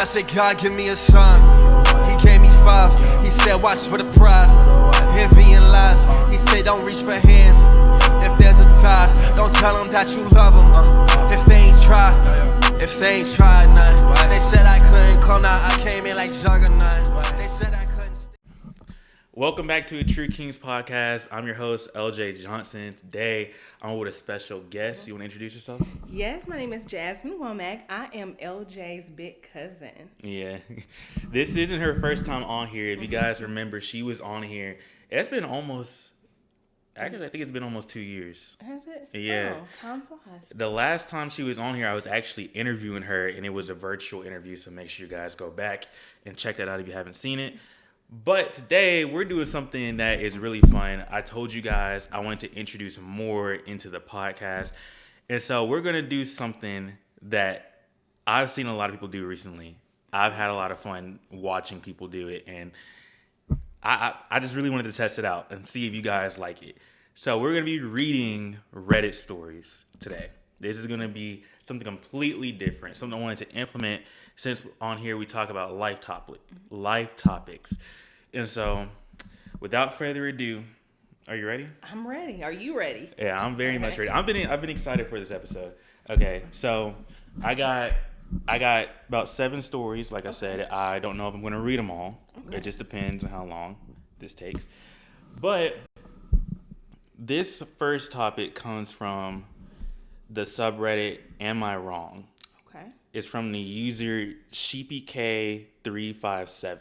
I said, God, give me a sign. He gave me 5. He said, watch for the pride. Envy and lies. He said, don't reach for hands. If there's a tide, don't tell them that you love them. If they ain't tried, nah. They said I couldn't come out. I came in like Juggernaut. They said I couldn't. Welcome back to a True Kings podcast. I'm your host, LJ Johnson. Today, I'm with a special guest. You want to introduce yourself? Yes, my name is Jazmon Womack. I am LJ's big cousin. Yeah. This isn't her first time on here. If you guys remember, she was on here. It's been almost, actually, I think it's been almost 2 years. Has it? Yeah. Oh, time flies. The last time she was on here, I was actually interviewing her, and it was a virtual interview, so make sure you guys go back and check that out if you haven't seen it. But today, we're doing something that is really fun. I told you guys I wanted to introduce more into the podcast. And so we're going to do something that I've seen a lot of people do recently. I've had a lot of fun watching people do it. And I just really wanted to test it out and see if you guys like it. So we're going to be reading Reddit stories today. This is going to be something completely different, something I wanted to implement since on here we talk about life topics. And so, without further ado, are you ready? I'm ready. Are you ready? Yeah, I'm very much ready. I've been excited for this episode. Okay, so I got about 7 stories. Like I said, I don't know if I'm going to read them all. Okay. It just depends on how long this takes. But this first topic comes from the subreddit Am I Wrong? Okay. It's from the user SheepyK357.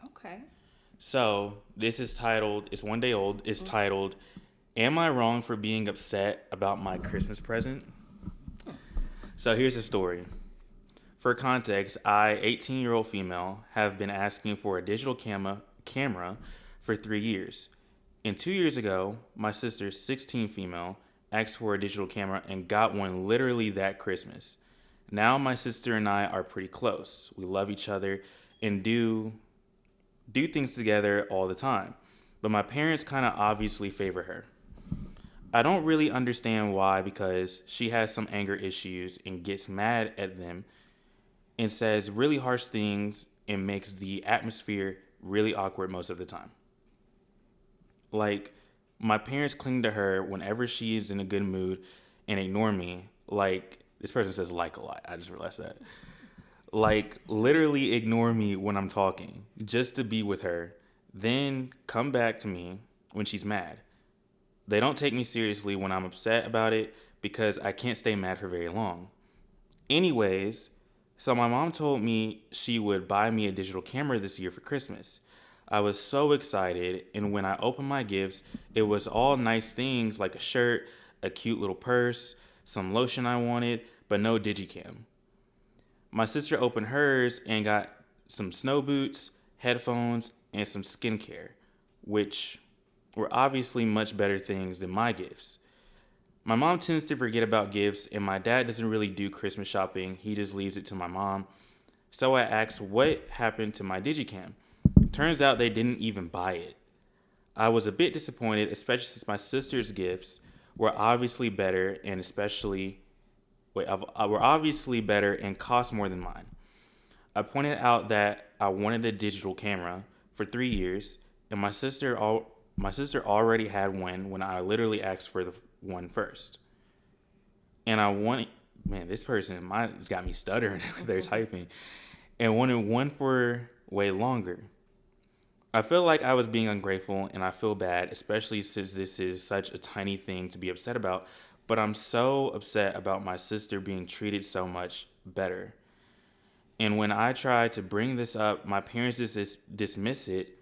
Okay. So this is titled, it's 1 day old, it's titled, Am I Wrong for Being Upset About My Christmas Present? So here's the story. For context, I, 18-year-old female, have been asking for a digital camera for 3 years. And 2 years ago, my sister, 16 female, asked for a digital camera and got one literally that Christmas. Now my sister and I are pretty close. We love each other and do things together all the time. But my parents kind of obviously favor her. I don't really understand why, because she has some anger issues and gets mad at them and says really harsh things and makes the atmosphere really awkward most of the time. Like, my parents cling to her whenever she is in a good mood and ignore me. Like, this person says like a lot. I just realized that. Like, literally ignore me when I'm talking just to be with her. Then come back to me when she's mad. They don't take me seriously when I'm upset about it because I can't stay mad for very long. Anyways, so my mom told me she would buy me a digital camera this year for Christmas. I was so excited, and when I opened my gifts, it was all nice things like a shirt, a cute little purse, some lotion I wanted, but no digicam. My sister opened hers and got some snow boots, headphones, and some skincare, which were obviously much better things than my gifts. My mom tends to forget about gifts, and my dad doesn't really do Christmas shopping. He just leaves it to my mom. So I asked what happened to my digicam. Turns out they didn't even buy it. I was a bit disappointed, especially since my sister's gifts were obviously better and cost more than mine. I pointed out that I wanted a digital camera for 3 years, and my sister already had one when I literally asked for the one first. And I wanted, this person has got me stuttering. They're typing, and wanted one for way longer. I feel like I was being ungrateful, and I feel bad, especially since this is such a tiny thing to be upset about, but I'm so upset about my sister being treated so much better. And when I try to bring this up, my parents dismiss it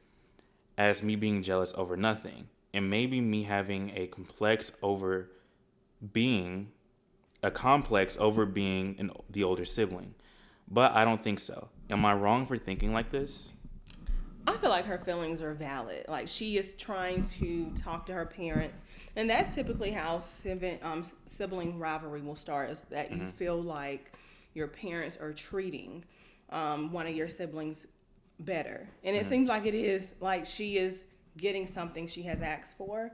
as me being jealous over nothing, and maybe me having a complex over being the older sibling. But I don't think so. Am I wrong for thinking like this? I feel like her feelings are valid. Like, she is trying to talk to her parents, and that's typically how sibling rivalry will start, is that you feel like your parents are treating one of your siblings better. And it seems like it is, like she is getting something she has asked for.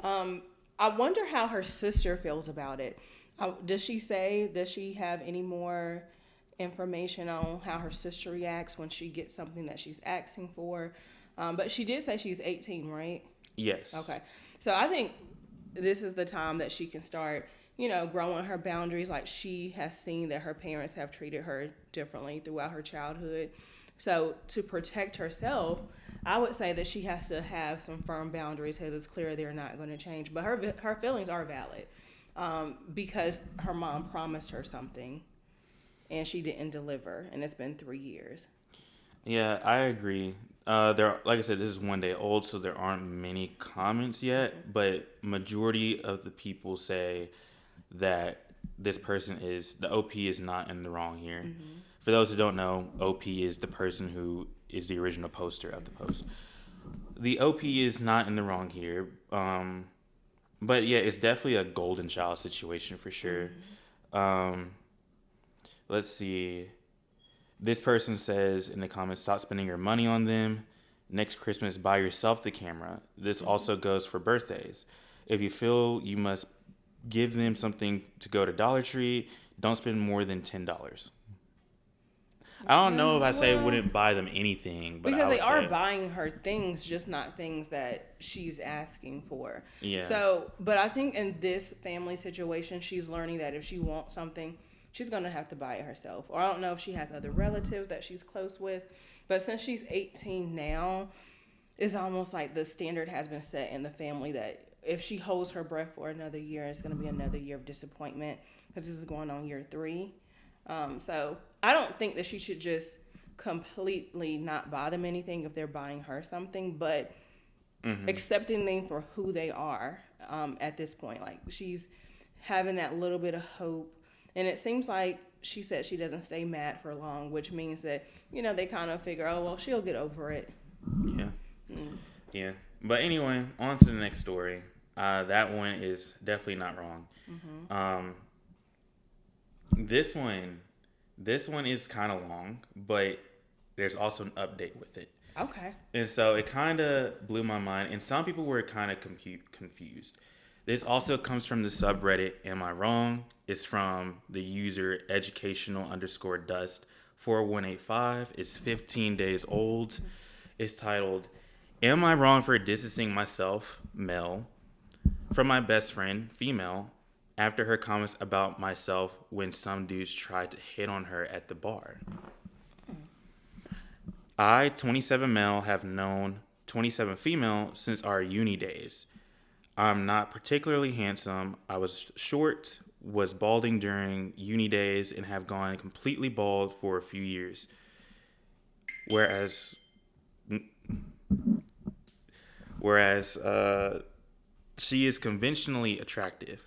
I wonder how her sister feels about it. Does she have any more information on how her sister reacts when she gets something that she's asking for. But she did say she's 18, right? Yes. Okay. So I think this is the time that she can start, growing her boundaries. Like, she has seen that her parents have treated her differently throughout her childhood. So to protect herself, I would say that she has to have some firm boundaries because it's clear they're not going to change. But her feelings are valid, because her mom promised her something and she didn't deliver, and it's been 3 years. Yeah, I agree. Like I said, this is one day old, so there aren't many comments yet. But majority of the people say that this person is the OP is not in the wrong here. For those who don't know, OP is the person who is the original poster of the post. The OP is not in the wrong here. But yeah, it's definitely a golden child situation for sure. Um, let's see. This person says in the comments, stop spending your money on them. Next Christmas, buy yourself the camera. This also goes for birthdays. If you feel you must give them something to go to Dollar Tree, don't spend more than $10. I don't know if I say Well, wouldn't buy them anything, but because I they would are say, buying her things, just not things that she's asking for. yeah. So, but I think in this family situation, she's learning that if she wants something, she's going to have to buy it herself. Or I don't know if she has other relatives that she's close with. But since she's 18 now, it's almost like the standard has been set in the family that if she holds her breath for another year, it's going to be another year of disappointment because this is going on year 3. So I don't think that she should just completely not buy them anything if they're buying her something, but accepting them for who they are, at this point. Like, she's having that little bit of hope. And it seems like she said she doesn't stay mad for long, which means that, they kind of figure, oh, well, she'll get over it. Yeah. Yeah. But anyway, on to the next story. That one is definitely not wrong. This one is kind of long, but there's also an update with it. Okay. And so it kind of blew my mind, and some people were kind of confused. This also comes from the subreddit Am I Wrong? It's from the user educational_dust 4185. It's 15 days old. It's titled, Am I Wrong for Distancing Myself, male, from my best friend, female, after her comments about myself when some dudes tried to hit on her at the bar? I, 27 male, have known 27 female since our uni days. I'm not particularly handsome. I was short, was balding during uni days, and have gone completely bald for a few years. Whereas she is conventionally attractive.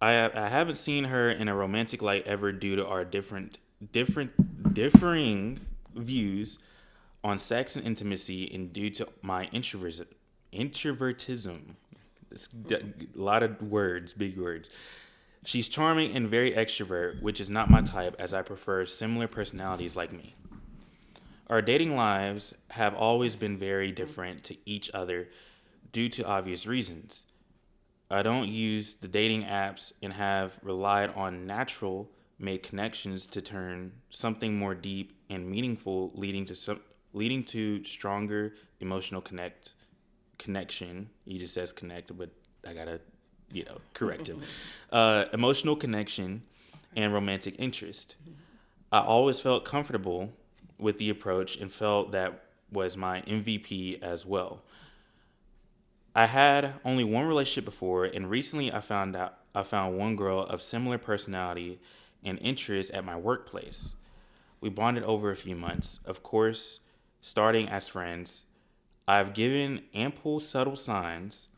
I haven't seen her in a romantic light ever due to our differing views on sex and intimacy, and due to my introvertism. It's a lot of words, big words. She's charming and very extrovert, which is not my type, as I prefer similar personalities like me. Our dating lives have always been very different to each other due to obvious reasons. I don't use the dating apps and have relied on natural made connections to turn something more deep and meaningful, leading to stronger emotional connection. He just says connect, but I gotta correct him. Emotional connection and romantic interest. I always felt comfortable with the approach and felt that was my MVP as well. I had only one relationship before, and recently I found one girl of similar personality and interest at my workplace. We bonded over a few months, of course, starting as friends. I've given ample subtle signs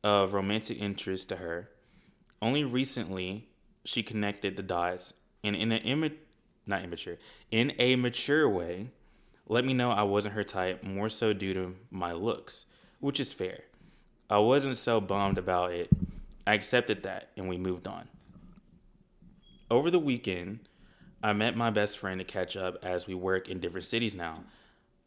of romantic interest to her. Only recently she connected the dots and in a mature way, let me know I wasn't her type, more so due to my looks, which is fair. I wasn't so bummed about it. I accepted that and we moved on. Over the weekend, I met my best friend to catch up as we work in different cities now.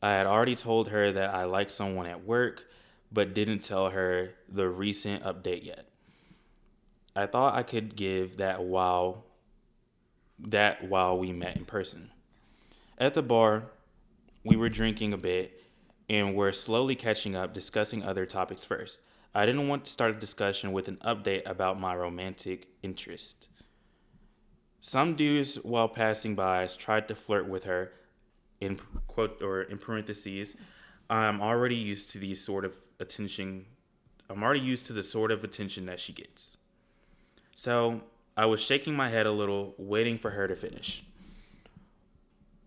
I had already told her that I liked someone at work, but didn't tell her the recent update yet. I thought I could give that while that while we met in person. At the bar, we were drinking a bit and were slowly catching up, discussing other topics first. I didn't want to start a discussion with an update about my romantic interest. Some dudes, while passing by, tried to flirt with her, in quote or in parentheses. I'm already used to these sort of attention. I'm already used to the sort of attention that she gets. So I was shaking my head a little, waiting for her to finish.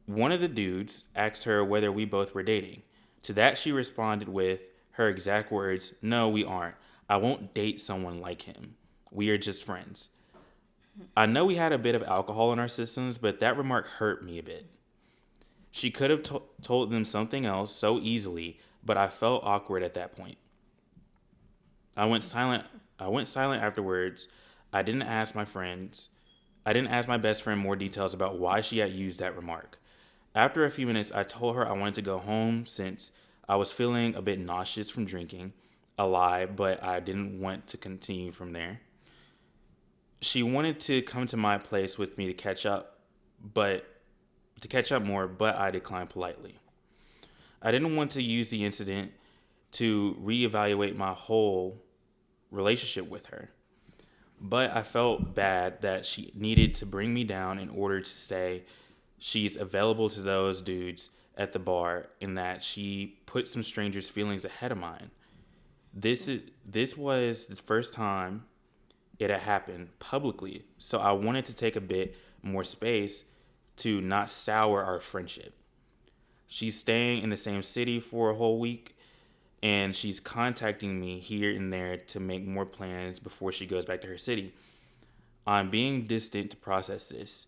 One of the dudes asked her whether we both were dating. To that, she responded with her exact words, "No, we aren't. I won't date someone like him. We are just friends." I know we had a bit of alcohol in our systems, but that remark hurt me a bit. She could have told them something else so easily, but I felt awkward at that point. I went silent. I went silent afterwards. I didn't ask my friends. I didn't ask my best friend more details about why she had used that remark. After a few minutes, I told her I wanted to go home since I was feeling a bit nauseous from drinking. A lie, but I didn't want to continue from there. She wanted to come to my place with me but to catch up more, but I declined politely. I didn't want to use the incident to reevaluate my whole relationship with her, but I felt bad that she needed to bring me down in order to say she's available to those dudes at the bar and that she put some strangers' feelings ahead of mine. This was the first time it had happened publicly, so I wanted to take a bit more space to not sour our friendship. She's staying in the same city for a whole week, and she's contacting me here and there to make more plans before she goes back to her city. I'm being distant to process this.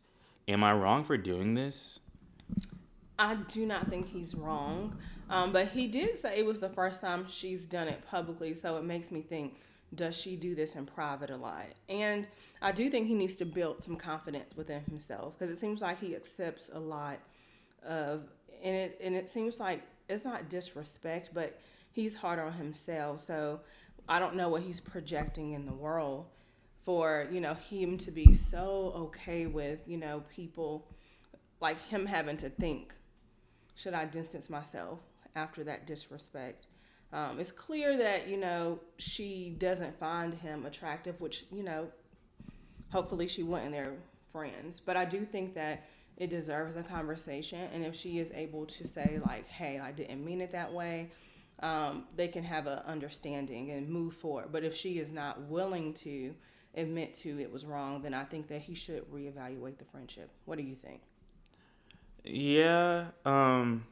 Am I wrong for doing this? I do not think he's wrong. But he did say it was the first time she's done it publicly, so it makes me think, does she do this in private a lot? And I do think he needs to build some confidence within himself because it seems like he accepts a lot of, and it seems like it's not disrespect, but he's hard on himself. So I don't know what he's projecting in the world for, him to be so okay with, people like him having to think, should I distance myself after that disrespect? It's clear that, she doesn't find him attractive, which, hopefully she wouldn't. They're friends. But I do think that it deserves a conversation. And if she is able to say, like, hey, I didn't mean it that way, they can have an understanding and move forward. But if she is not willing to admit to it was wrong, then I think that he should reevaluate the friendship. What do you think? Yeah. And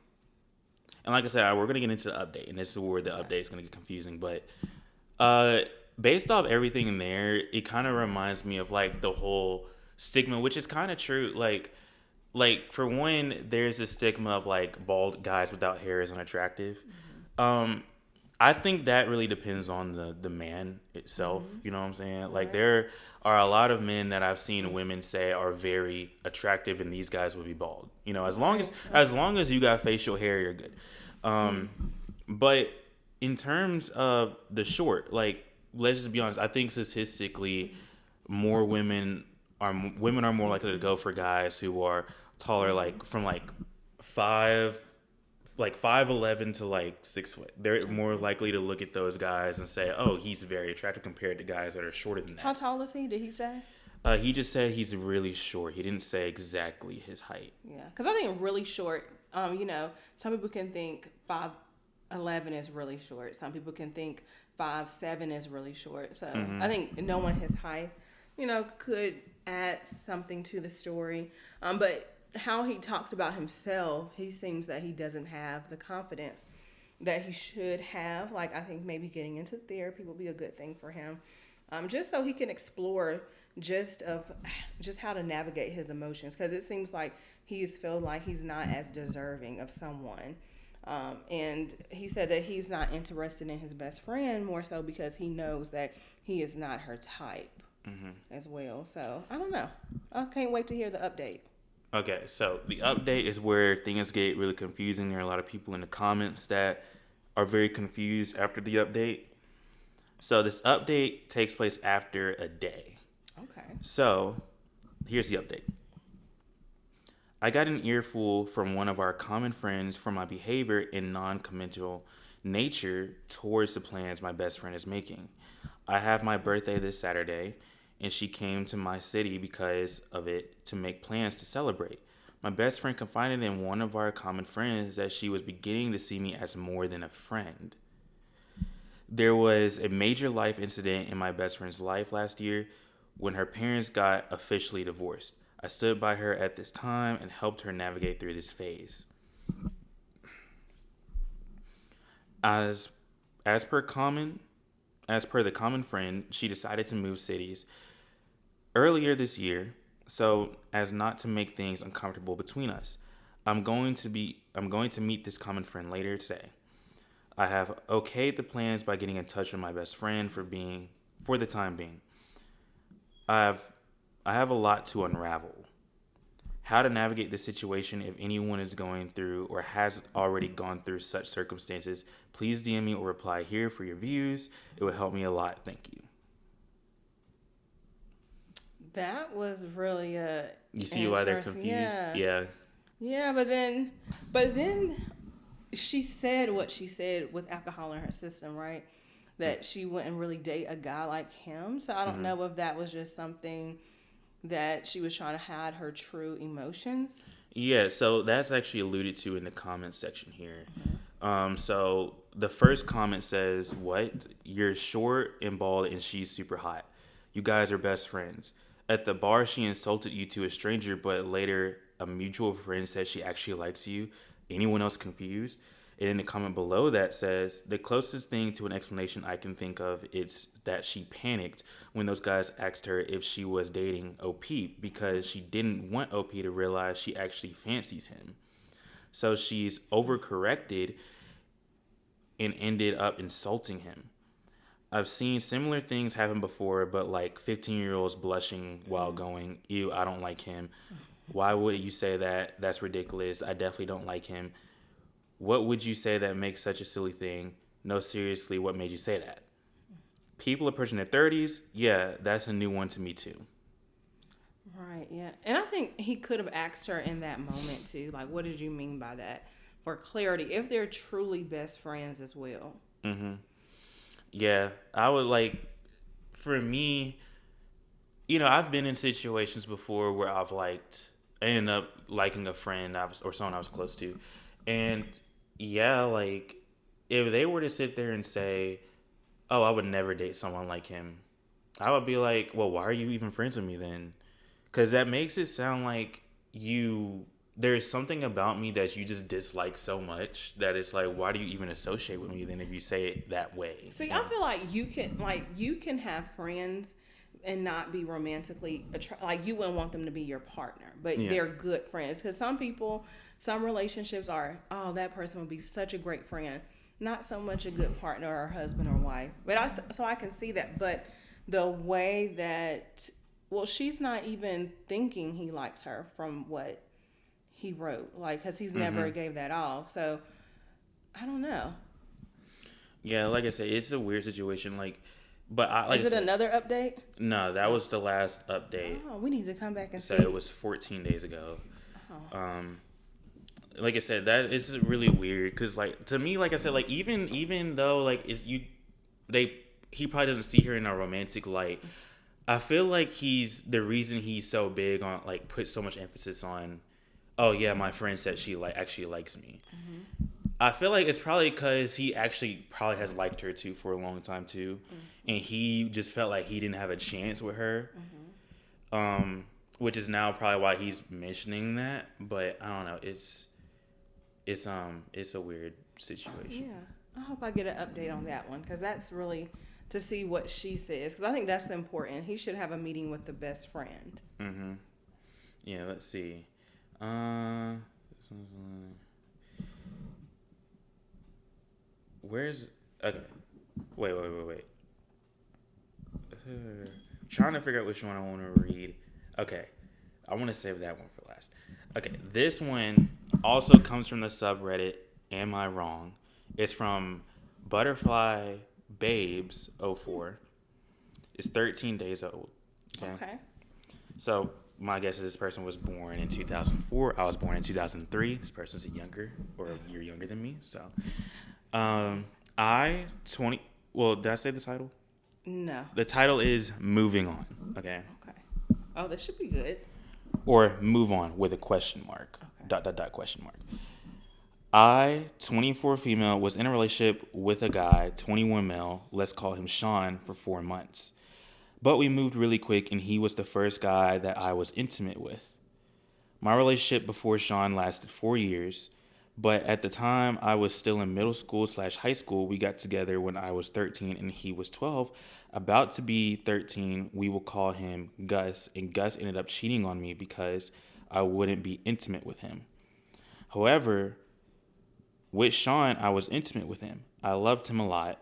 like I said, we're gonna get into the update, and this is where the update is gonna get confusing. But based off everything in there, it kind of reminds me of like the whole stigma, which is kind of true. Like for one, there's this stigma of like bald guys without hair is unattractive. I think that really depends on the man itself. You know what I'm saying? Like there are a lot of men that I've seen women say are very attractive, and these guys would be bald. As long as you got facial hair, you're good. But in terms of the short, like let's just be honest. I think statistically, more women are more likely to go for guys who are taller, like from like 5'11" to like 6 foot. They're more likely to look at those guys and say, "Oh, he's very attractive," compared to guys that are shorter than that. How tall is he? Did he say? He just said he's really short. He didn't say exactly his height. Yeah, because I think really short. Some people can think 5'11" is really short. Some people can think 5'7" is really short. So I think knowing his height, could add something to the story. But how he talks about himself, he seems that he doesn't have the confidence that he should have. Like, I think maybe getting into therapy will be a good thing for him, just so he can explore just how to navigate his emotions, because it seems like he's feel like he's not as deserving of someone. And he said that he's not interested in his best friend, more so because he knows that he is not her type as well. So I don't know. I can't wait to hear the update. Okay, so the update is where things get really confusing. There are a lot of people in the comments that are very confused after the update. So this update takes place after a day. Okay. So here's the update. I got an earful from one of our common friends for my behavior in non-committal nature towards the plans my best friend is making. I have my birthday this Saturday, and she came to my city because of it to make plans to celebrate. My best friend confided in one of our common friends that she was beginning to see me as more than a friend. There was a major life incident in my best friend's life last year when her parents got officially divorced. I stood by her at this time and helped her navigate through this phase. As as per common as per the common friend, she decided to move cities earlier this year, so as not to make things uncomfortable between us. I'm going to meet this common friend later today. I have okayed the plans by getting in touch with my best friend for the time being. I have I have a lot to unravel. How to navigate this situation if anyone is going through or has already gone through such circumstances, please DM me or reply here for your views. It would help me a lot. Thank you. That was really You see why they're interesting. confused? Yeah. Yeah. Yeah, but then she said what she said with alcohol in her system, right? That she wouldn't really date a guy like him. So I don't know if that was just something that she was trying to hide her true emotions. Yeah, so that's actually alluded to in the comments section here. So the first comment says, "What? You're short and bald, and she's super hot. You guys are best friends. At the bar, she insulted you to a stranger, but later a mutual friend said she actually likes you. Anyone else confused?" And in the comment below that says, "The closest thing to an explanation I can think of is that she panicked when those guys asked her if she was dating OP because she didn't want OP to realize she actually fancies him. So she's overcorrected and ended up insulting him. I've seen similar things happen before, but like 15-year-olds blushing while going, ew, I don't like him. Why would you say that? That's ridiculous. I definitely don't like him. What would you say that makes such a silly thing? No, seriously, what made you say that? People approaching their 30s, yeah, that's a new one to me too." Right, yeah. And I think he could have asked her in that moment too, like, what did you mean by that? For clarity, if they're truly best friends as well. Yeah, I would like, for me, I've been in situations before where I ended up liking a friend or someone I was close to. And yeah, like, if they were to sit there and say, "Oh, I would never date someone like him," I would be like, "Well, why are you even friends with me then?" Because that makes it sound like there's something about me that you just dislike so much that it's like, why do you even associate with me then if you say it that way? See, I feel like you can have friends and not be romantically like you wouldn't want them to be your partner, but Yeah. they're good friends. Because some relationships are, oh, that person would be such a great friend, not so much a good partner or husband or wife. But I can see that. But the way that, well, she's not even thinking he likes her from what he wrote, like, because he's never gave that off. So I don't know. Yeah, like I said, it's a weird situation. But like Is I it said, another update? no, that was the last update. Oh, we need to come back and So see. it was 14 days ago. Oh. Like I said, that is really weird because, like, to me, like I said, like even though like he probably doesn't see her in a romantic light. I feel like he's the reason he's so big on, like, put so much emphasis on, oh yeah, my friend said she actually likes me. I feel like it's probably because he actually probably has liked her too for a long time too, and he just felt like he didn't have a chance with her. Which is now probably why he's mentioning that. But I don't know. It's a weird situation. Yeah, I hope I get an update on that one because that's really to see what she says because I think that's important. He should have a meeting with the best friend. Yeah. Let's see. Where's okay? Wait. Trying to figure out which one I want to read. Okay, I want to save that one for last. Okay, this one also comes from the subreddit. Am I wrong? It's from Butterfly Babes 04. It's 13 days old. Okay. So my guess is this person was born in 2004. I was born in 2003. This person's a year younger than me. So, I 20. Well, did I say the title? No. The title is Moving On. Okay. Okay. Oh, that should be good. Or Move On with a question mark. Okay. Question mark. I, 24 female, was in a relationship with a guy, 21 male. Let's call him Sean, for 4 months. But we moved really quick, and he was the first guy that I was intimate with. My relationship before Sean lasted 4 years, but at the time I was still in middle school / high school. We got together when I was 13 and he was 12. About to be 13, we will call him Gus, and Gus ended up cheating on me because I wouldn't be intimate with him. However, with Sean, I was intimate with him. I loved him a lot.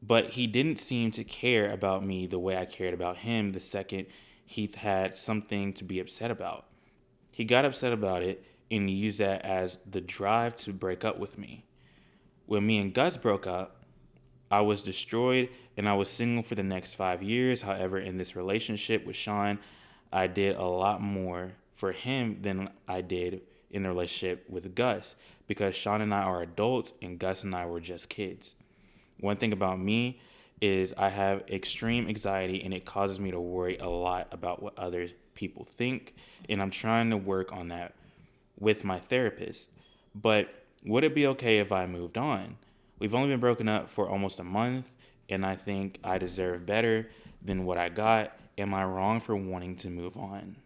But he didn't seem to care about me the way I cared about him the second he had something to be upset about. He got upset about it and used that as the drive to break up with me. When me and Gus broke up, I was destroyed and I was single for the next 5 years. However, in this relationship with Sean, I did a lot more for him than I did in the relationship with Gus because Sean and I are adults and Gus and I were just kids. One thing about me is I have extreme anxiety and it causes me to worry a lot about what other people think, and I'm trying to work on that with my therapist. But would it be okay if I moved on? We've only been broken up for almost a month, and I think I deserve better than what I got. Am I wrong for wanting to move on?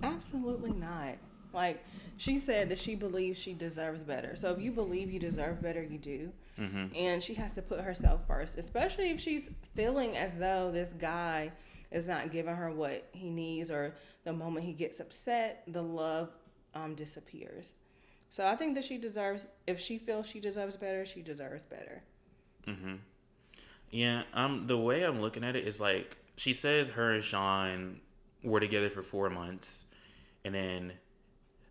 Absolutely not. Like, she said that she believes she deserves better. So if you believe you deserve better, you do. Mm-hmm. And she has to put herself first, especially if she's feeling as though this guy is not giving her what he needs, or the moment he gets upset, the love disappears. So I think that she deserves, if she feels she deserves better, she deserves better. Mm-hmm. Yeah, the way I'm looking at it is like, she says her and Sean were together for 4 months, and then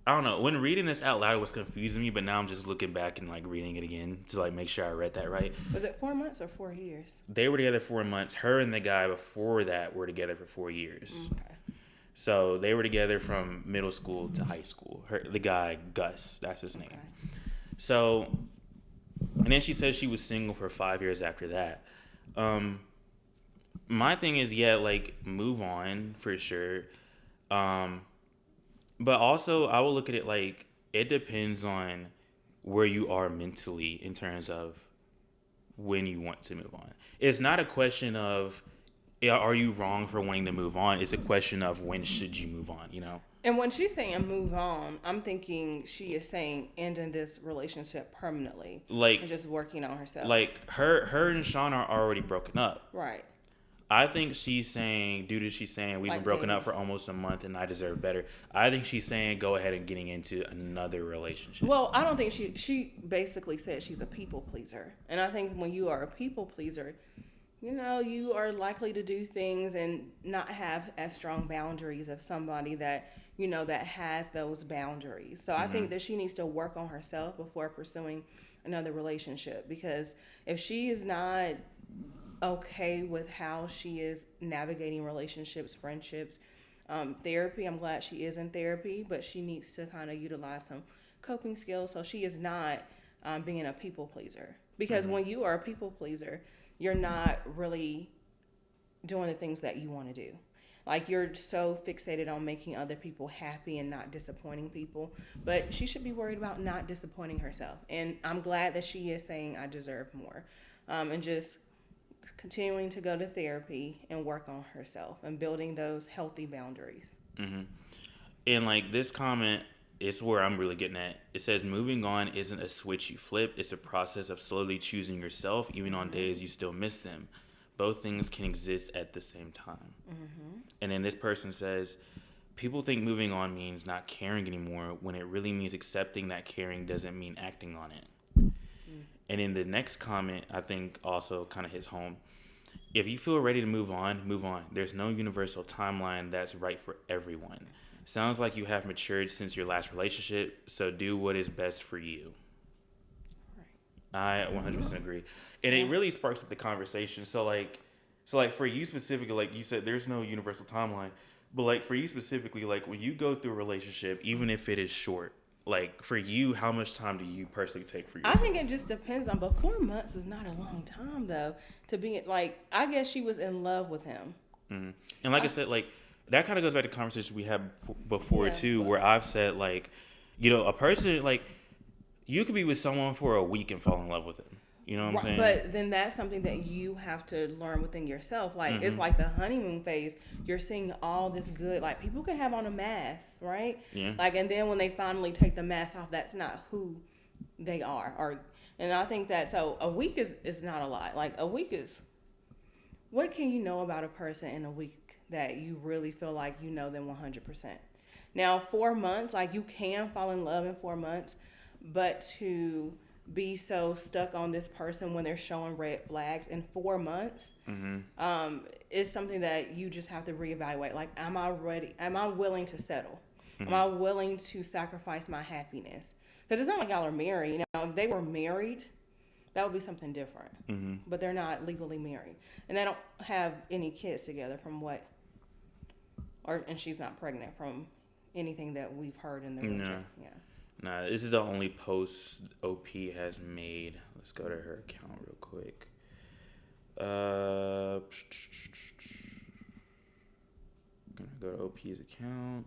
I don't know. When reading this out loud, it was confusing me, but now I'm just looking back and like reading it again to like make sure I read that right. Was it 4 months or 4 years? They were together 4 months. Her and the guy before that were together for 4 years. Okay. So they were together from middle school to high school. The guy, Gus, that's his name. Okay. So, and then she said she was single for 5 years after that. My thing is, yeah, like, move on for sure. But also, I will look at it like, it depends on where you are mentally in terms of when you want to move on. It's not a question of, are you wrong for wanting to move on? It's a question of when should you move on, you know? And when she's saying move on, I'm thinking she is saying ending this relationship permanently. Like, and just working on herself. Like, her and Sean are already broken up. Right. I think she's saying, she's saying we've been broken up for almost a month and I deserve better. I think she's saying go ahead and getting into another relationship. Well, I don't think she basically said she's a people pleaser. And I think when you are a people pleaser, you know, you are likely to do things and not have as strong boundaries of somebody that, you know, that has those boundaries. So I think that she needs to work on herself before pursuing another relationship, because if she is not okay with how she is navigating relationships, friendships, therapy. I'm glad she is in therapy, but she needs to kind of utilize some coping skills so she is not being a people pleaser. Because when you are a people pleaser, you're not really doing the things that you want to do. Like, you're so fixated on making other people happy and not disappointing people. But she should be worried about not disappointing herself. And I'm glad that she is saying I deserve more. And just continuing to go to therapy and work on herself and building those healthy boundaries. Mm-hmm. And like, this comment is where I'm really getting at. It says moving on isn't a switch you flip. It's a process of slowly choosing yourself, even on days you still miss them. Both things can exist at the same time. Mm-hmm. And then this person says, people think moving on means not caring anymore when it really means accepting that caring doesn't mean acting on it. And in the next comment, I think also kind of hits home. If you feel ready to move on, move on. There's no universal timeline that's right for everyone. Sounds like you have matured since your last relationship, so do what is best for you. Right. I 100% agree. And it really sparks up the conversation. So like for you specifically, like you said, there's no universal timeline. But like for you specifically, like when you go through a relationship, even if it is short, like for you, how much time do you personally take for yourself? I think it just depends on, but 4 months is not a long time though to be like. I guess she was in love with him. Mm-hmm. And like I said, like that kind of goes back to conversations we had before Yeah, too, but- where I've said like, a person like you could be with someone for a week and fall in love with them. You know what I'm saying? But then that's something that you have to learn within yourself. Like it's like the honeymoon phase. You're seeing all this good. Like people can have on a mask, right? Yeah. Like and then when they finally take the mask off, that's not who they are. And I think that so a week is not a lot. Like a week is what can you know about a person in a week that you really feel like you know them 100%. Now 4 months, like you can fall in love in 4 months, but to be so stuck on this person when they're showing red flags in 4 months is something that you just have to reevaluate. Like, am I ready? Am I willing to settle? Am I willing to sacrifice my happiness? Because it's not like y'all are married. Now, if they were married, that would be something different. But they're not legally married. And they don't have any kids together and she's not pregnant from anything that we've heard in the No. Yeah. Nah, this is the only post OP has made. Let's go to her account real quick. Gonna go to OP's account.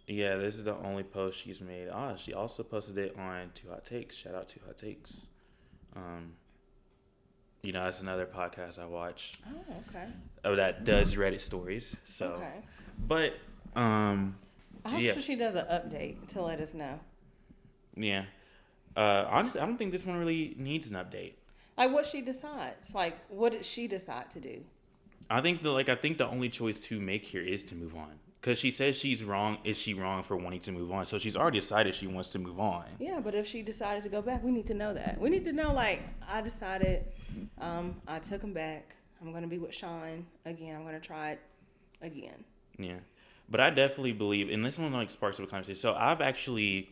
Yeah, this is the only post she's made. She also posted it on Two Hot Takes. Shout out Two Hot Takes. That's another podcast I watch. Oh, okay. That does Reddit stories. So, Okay. but I hope yeah. she does an update to let us know. Yeah. Honestly, I don't think this one really needs an update. Like what she decides. Like what did she decide to do? I think the only choice to make here is to move on. Because she says she's wrong. Is she wrong for wanting to move on? So she's already decided she wants to move on. Yeah, but if she decided to go back, we need to know that. We need to know, like, I decided I took him back. I'm going to be with Sean again. I'm going to try it again. Yeah. But I definitely believe, and this one like sparks up a conversation. So I've actually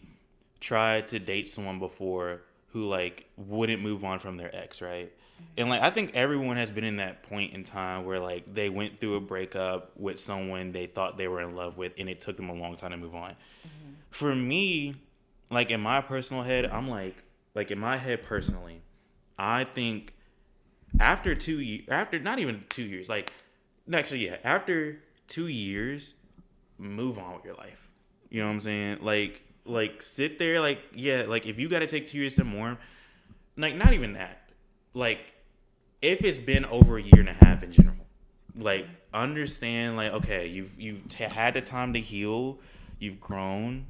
tried to date someone before who like wouldn't move on from their ex, right? And like I think everyone has been in that point in time where like they went through a breakup with someone they thought they were in love with, and it took them a long time to move on. For me, like in my personal head, I'm like in my head personally, I think after not even 2 years, like actually yeah, after 2 years, move on with your life. You know what I'm saying? Like sit there, like yeah, like if you got to take 2 years to mourn, like not even that. Like, if it's been over a year and a half in general, like, understand, like, okay, you've had the time to heal, you've grown.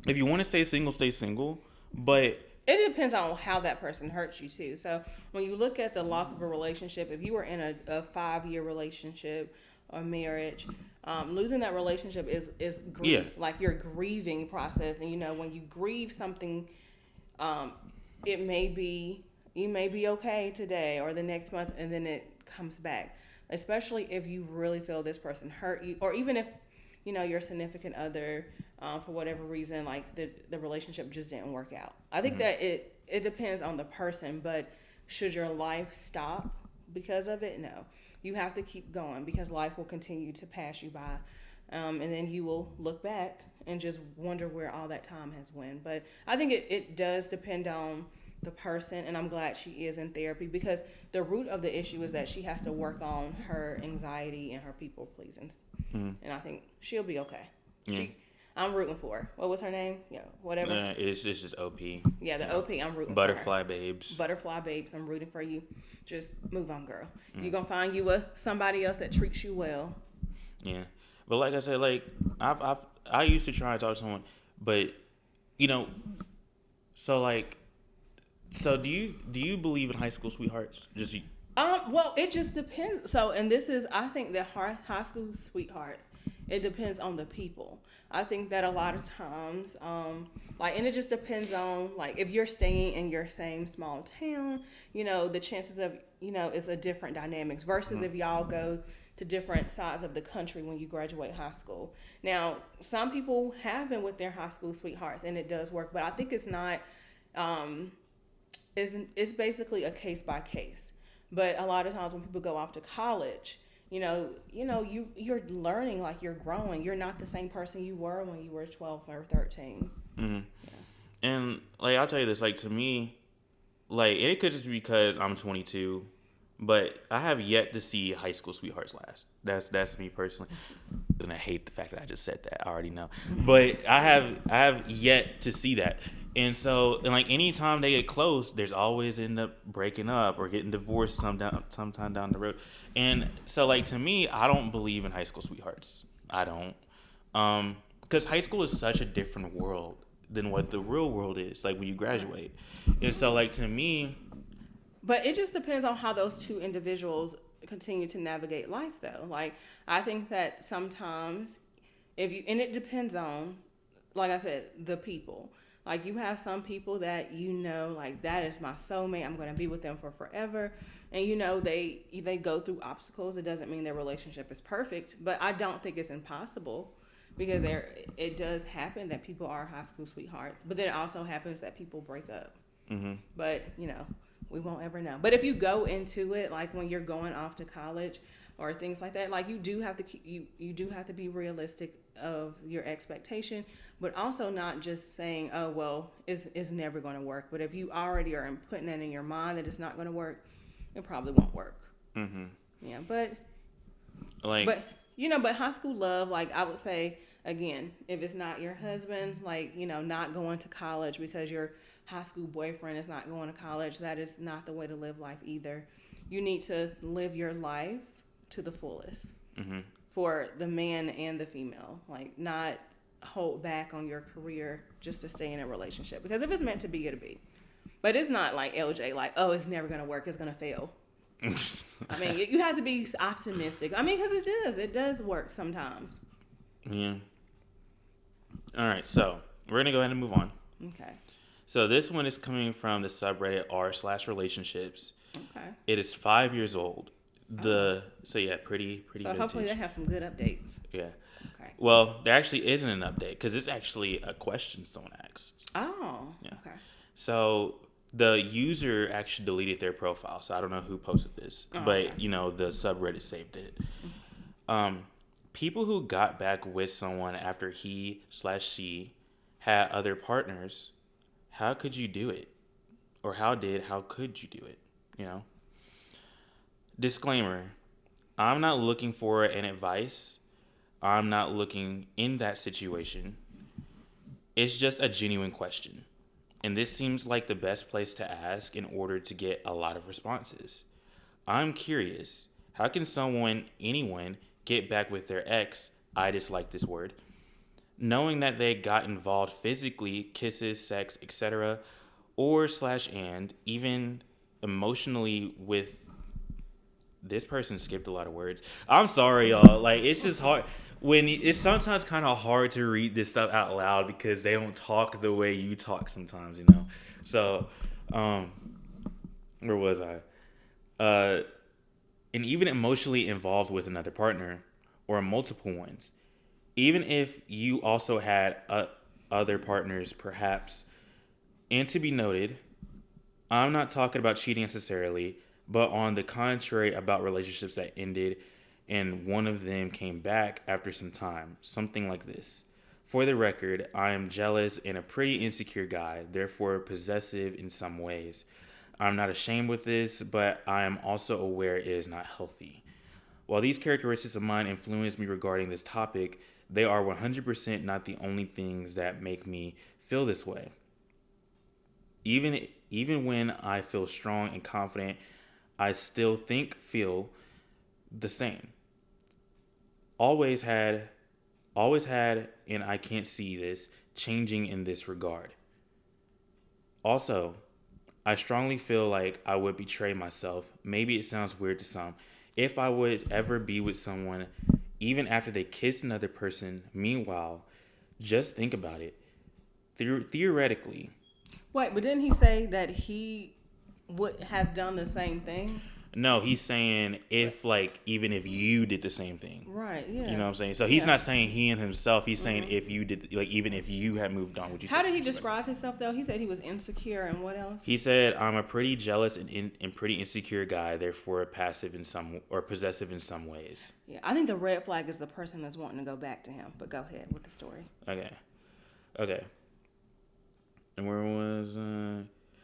If you want to stay single, but It depends on how that person hurts you, too. So, when you look at the loss of a relationship, if you were in a 5-year relationship or marriage, losing that relationship is grief. Yeah. Like, your grieving process. And, when you grieve something, it may be... You may be okay today or the next month, and then it comes back. Especially if you really feel this person hurt you, or even if your significant other, for whatever reason, like the relationship just didn't work out. I think that it depends on the person, but should your life stop because of it? No, you have to keep going because life will continue to pass you by, and then you will look back and just wonder where all that time has went. But I think it does depend on the person, and I'm glad she is in therapy because the root of the issue is that she has to work on her anxiety and her people pleasing, and I think she'll be okay. I'm rooting for her. What was her name? Yeah, whatever. it's just OP. Yeah, the OP. I'm rooting Butterfly for her. babes. Butterfly babes. I'm rooting for you. Just move on, girl. You're gonna find you somebody else that treats you well. Yeah, but like I said, like I used to try and talk to someone, but So do you believe in high school sweethearts? Well, it just depends. So, and this is, I think that high school sweethearts, it depends on the people. I think that a lot of times, and it just depends on, like, if you're staying in your same small town, the chances of, it's a different dynamics versus if y'all go to different sides of the country when you graduate high school. Now, some people have been with their high school sweethearts and it does work, but I think it's not, it's basically a case by case. But a lot of times when people go off to college, you're learning, like you're growing. You're not the same person you were when you were 12 or 13. Mm-hmm. And like I'll tell you this, like to me, like it could just be because I'm 22, but I have yet to see High School Sweethearts last. That's me personally. And I hate the fact that I just said that. I already know, but I have yet to see that. And so, and like anytime they get close, there's always end up breaking up or getting divorced sometime down the road. And so, like to me, I don't believe in High School Sweethearts. I don't, because high school is such a different world than what the real world is. Like when you graduate, and so like to me, But it just depends on how those two individuals continue to navigate life, though. Like, I think that sometimes, and it depends on, like I said, the people. Like, you have some people that like, that is my soulmate. I'm going to be with them for forever. And, they go through obstacles. It doesn't mean their relationship is perfect, but I don't think it's impossible. Because it does happen that people are high school sweethearts, but then it also happens that people break up. mm-hmm. But we won't ever know. But if you go into it like when you're going off to college or things like that, like you do have to you do have to be realistic of your expectation, but also not just saying, oh well, it's never going to work. But if you already are putting that in your mind that it's not going to work, it probably won't work. Mm-hmm. Yeah, but high school love, like I would say. Again, if it's not your husband, like, not going to college because your high school boyfriend is not going to college, that is not the way to live life either. You need to live your life to the fullest Mm-hmm. for the man and the female. Like, not hold back on your career just to stay in a relationship. Because if it's meant to be, it'll be. But it's not like LJ, like, oh, it's never going to work, it's going to fail. I mean, you have to be optimistic. I mean, because it does work sometimes. Yeah. All right, so we're gonna go ahead and move on. Okay. So this one is coming from the subreddit r/relationships. Okay. It is 5 years old. So yeah, pretty So vintage. hopefully they have some good updates. Yeah. Okay. Well, there actually isn't an update because it's actually a question someone asked. Oh. Yeah. Okay. So the user actually deleted their profile, so I don't know who posted this, but Okay. the subreddit saved it. People who got back with someone after he/she had other partners, how could you do it? Or how could you do it? Disclaimer, I'm not looking for an advice. I'm not looking in that situation. It's just a genuine question. And this seems like the best place to ask in order to get a lot of responses. I'm curious, how can anyone, get back with their ex, I dislike this word, knowing that they got involved physically, kisses, sex, etc., and even emotionally with this person skipped a lot of words. I'm sorry, y'all. Like, it's just hard. It's sometimes kind of hard to read this stuff out loud because they don't talk the way you talk sometimes, So, where was I? And even emotionally involved with another partner or multiple ones. Even if you also had other partners, perhaps. And to be noted, I'm not talking about cheating necessarily, but on the contrary about relationships that ended and one of them came back after some time. Something like this. For the record, I am jealous and a pretty insecure guy, therefore possessive in some ways. I'm not ashamed with this, but I am also aware it is not healthy. While these characteristics of mine influence me regarding this topic, they are 100% not the only things that make me feel this way. Even when I feel strong and confident, I still feel the same. Always had, and I can't see this changing in this regard. Also, I strongly feel like I would betray myself. Maybe it sounds weird to some. If I would ever be with someone, even after they kiss another person, meanwhile, just think about it. Theoretically. Wait, but didn't he say that he has done the same thing? No, he's saying if like even if you did the same thing. Right. Yeah. You know what I'm saying? So he's Yeah. not saying he and himself. He's saying if you did, like even if you had moved on, would you? How take did he him back? describe himself though? He said he was insecure, and what else? He said, "I'm a pretty jealous and pretty insecure guy, therefore passive in some or possessive in some ways." Yeah, I think the red flag is the person that's wanting to go back to him. But go ahead with the story. Okay. And where was?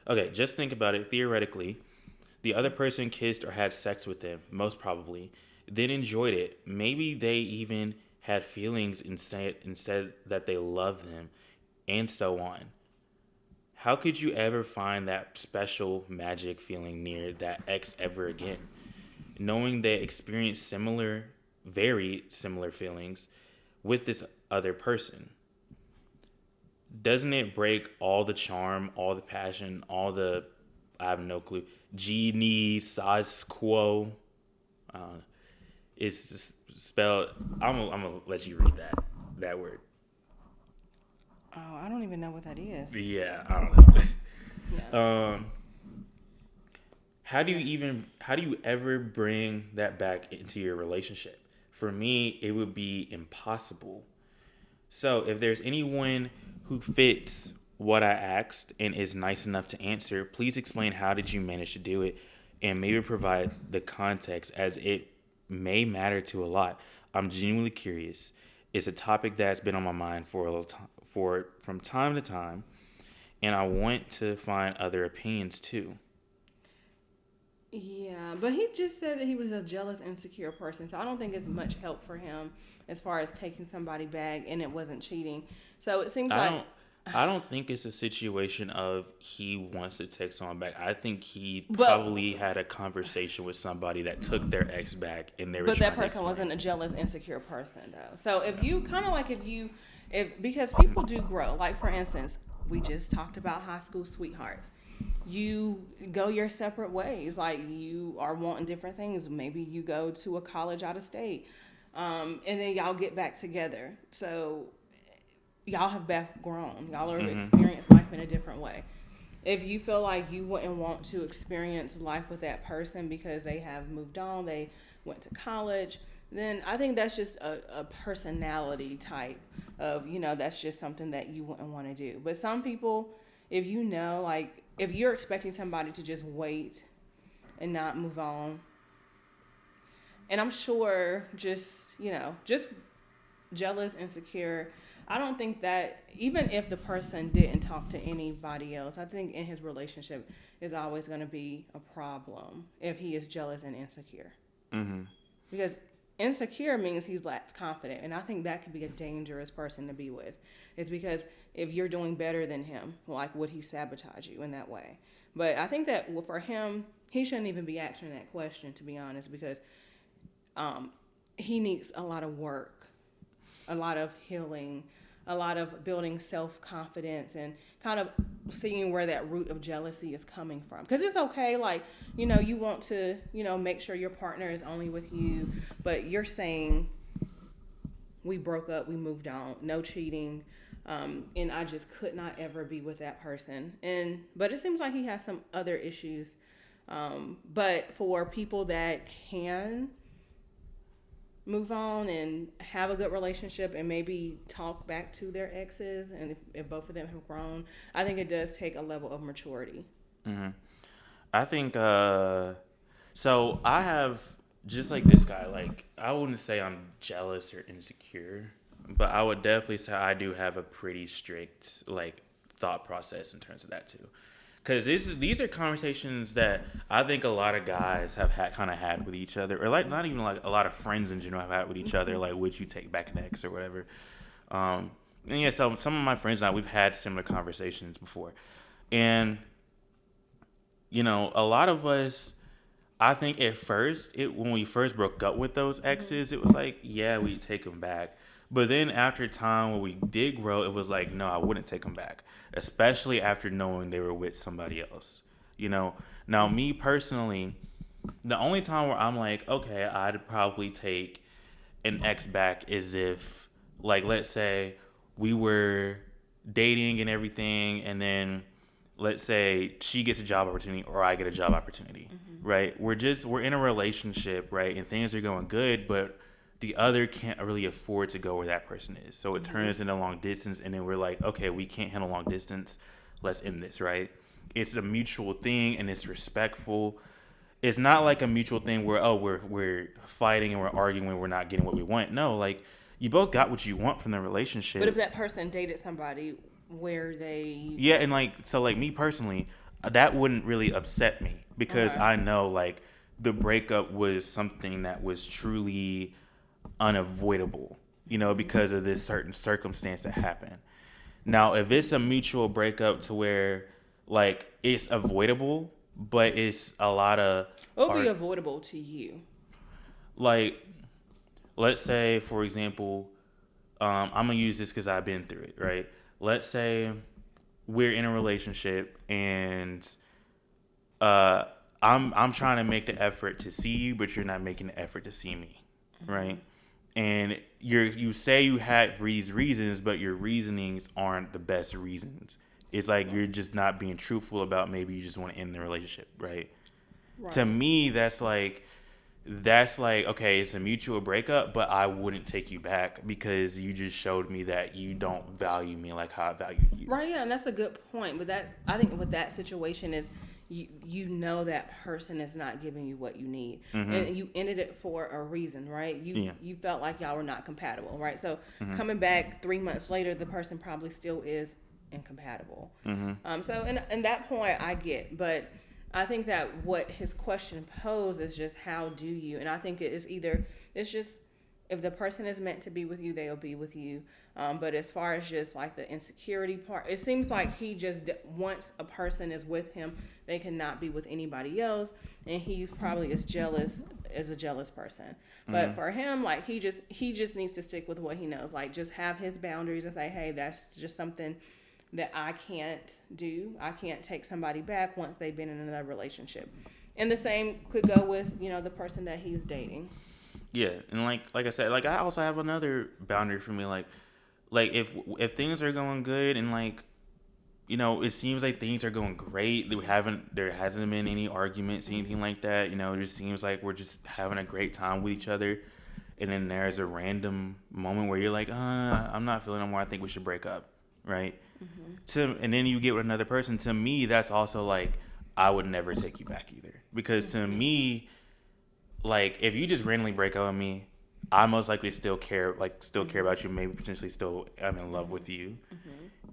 Okay, just think about it. Theoretically, the other person kissed or had sex with him, most probably, then enjoyed it. Maybe they even had feelings and said that they loved him, and so on. How could you ever find that special magic feeling near that ex ever again? Knowing they experienced very similar feelings with this other person. Doesn't it break all the charm, all the passion, I have no clue. Genie Sas Quo. It's spelled. I'm gonna let you read that word. Oh, I don't even know what that is. Yeah, I don't know. Yeah. How do you ever bring that back into your relationship? For me, it would be impossible. So if there's anyone who fits what I asked and is nice enough to answer, please explain how did you manage to do it and maybe provide the context as it may matter to a lot. I'm genuinely curious. It's a topic that's been on my mind from time to time, and I want to find other opinions too. Yeah, but he just said that he was a jealous, insecure person. So I don't think it's much help for him as far as taking somebody back and it wasn't cheating. So it seems like I don't think it's a situation of he wants to take someone back. I think he But- probably had a conversation with somebody that took their ex back, and they were. But trying that to person explain. wasn't a jealous, insecure person, though. So if you kind of like if because people do grow. Like for instance, we just talked about high school sweethearts. You go your separate ways. Like you are wanting different things. Maybe you go to a college out of state, and then y'all get back together. So y'all have both grown. Y'all have experienced life in a different way. If you feel like you wouldn't want to experience life with that person because they have moved on, they went to college, then I think that's just a personality type of, that's just something that you wouldn't want to do. But some people, if if you're expecting somebody to just wait and not move on, and I'm sure just jealous, insecure, I don't think that even if the person didn't talk to anybody else, I think in his relationship is always going to be a problem if he is jealous and insecure. Mm-hmm. Because insecure means he's lacks confident, and I think that could be a dangerous person to be with. It's because if you're doing better than him, like would he sabotage you in that way? But I think that for him, he shouldn't even be answering that question, to be honest, because he needs a lot of work, a lot of healing, a lot of building self-confidence and kind of seeing where that root of jealousy is coming from. Because it's okay, you want to, make sure your partner is only with you, but you're saying we broke up, we moved on, no cheating, and I just could not ever be with that person. But it seems like he has some other issues. But for people that can move on and have a good relationship and maybe talk back to their exes, and if both of them have grown, I think it does take a level of maturity. Mm-hmm. I think so I have, just like this guy, like I wouldn't say I'm jealous or insecure, but I would definitely say I do have a pretty strict thought process in terms of that too. Because these are conversations that I think a lot of guys have had with each other, or not even a lot of friends in general have had with each other. Like, would you take back next or whatever? And yeah, so some of my friends and I, we've had similar conversations before, and a lot of us, I think at first, when we first broke up with those exes, it was like, yeah, we'd take them back. But then after time, when we did grow, it was like, no, I wouldn't take them back, especially after knowing they were with somebody else. Now me personally, the only time where I'm like, okay, I'd probably take an ex back is if, let's say we were dating and everything, and then let's say she gets a job opportunity or I get a job opportunity, right? We're in a relationship, right? And things are going good, but the other can't really afford to go where that person is. So it turns into long distance, and then we're like, okay, we can't handle long distance. Let's end this, right? It's a mutual thing, and it's respectful. It's not like a mutual thing where, oh, we're fighting and we're arguing and we're not getting what we want. No, like, you both got what you want from the relationship. But if that person dated somebody where they... Yeah, and like, so like me personally, that wouldn't really upset me because Okay. I know like the breakup was something that was truly unavoidable, because of this certain circumstance that happened. Now, if it's a mutual breakup to where like it's avoidable, but it's a lot of What would be avoidable to you? like, let's say, for example, I'm gonna use this because I've been through it, right? Let's say we're in a relationship and uh, I'm trying to make the effort to see you, but you're not making the effort to see me, right? And you say you had these reasons, but your reasonings aren't the best reasons. It's like you're just not being truthful about maybe you just want to end the relationship, right? To me, that's like okay, it's a mutual breakup, but I wouldn't take you back because you just showed me that you don't value me like how I value you. Right, yeah, and that's a good point. But that, I think with that situation is you know that person is not giving you what you need, and you ended it for a reason, right? You felt like y'all were not compatible, right? So coming back 3 months later, the person probably still is incompatible. So and that point I get, but I think that what his question posed is just how do you, and I think it's just if the person is meant to be with you, they'll be with you. But as far as just like the insecurity part, it seems like he just once a person is with him, they cannot be with anybody else, and he probably is a jealous person. But for him, like he just needs to stick with what he knows, like just have his boundaries and say, hey, that's just something that I can't do. I can't take somebody back once they've been in another relationship. And the same could go with, the person that he's dating. Yeah, and like I said, like I also have another boundary for me, like if things are going good and like it seems like things are going great. There hasn't been any arguments, anything like that. It just seems like we're just having a great time with each other. And then there's a random moment where you're like, I'm not feeling no more. I think we should break up, right? And then you get with another person. To me, that's also like I would never take you back either, because to me, like if you just randomly break up with me, I most likely still care about you. Maybe potentially still I'm in love with you.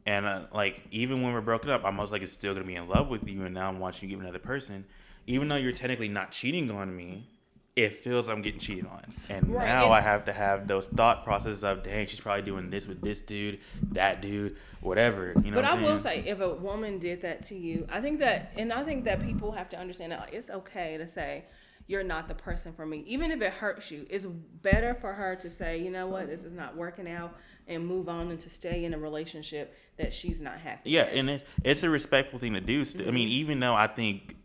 And like even when we're broken up, I'm most likely still gonna be in love with you. And now I'm watching you get with another person, even though you're technically not cheating on me. It feels I'm getting cheated on, and now I have to have those thought processes of, dang, she's probably doing this with this dude, that dude, whatever. But I will say, if a woman did that to you, I think that people have to understand that it's okay to say you're not the person for me, even if it hurts you. It's better for her to say, you know what, this is not working out, and move on and to stay in a relationship that she's not happy. Yeah, with. and it's a respectful thing to do. I mean, even though I think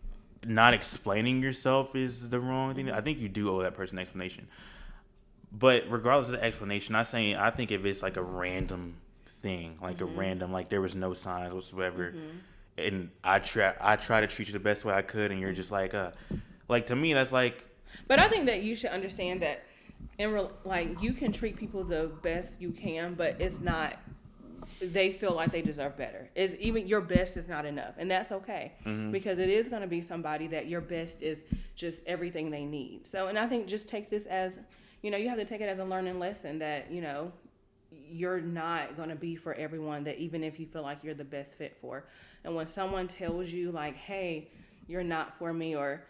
not explaining yourself is the wrong thing, I think you do owe that person an explanation. But regardless of the explanation, I think if it's like a random thing, like a random, like there was no signs whatsoever, and I try to treat you the best way I could, and you're just like to me that's like. But I think that you should understand that you can treat people the best you can, but it's not. They feel like they deserve better. Even your best is not enough, and that's okay, because it is going to be somebody that your best is just everything they need. So, and I think just take this as, you have to take it as a learning lesson that you're not going to be for everyone, that even if you feel like you're the best fit for. And when someone tells you like, hey, you're not for me, or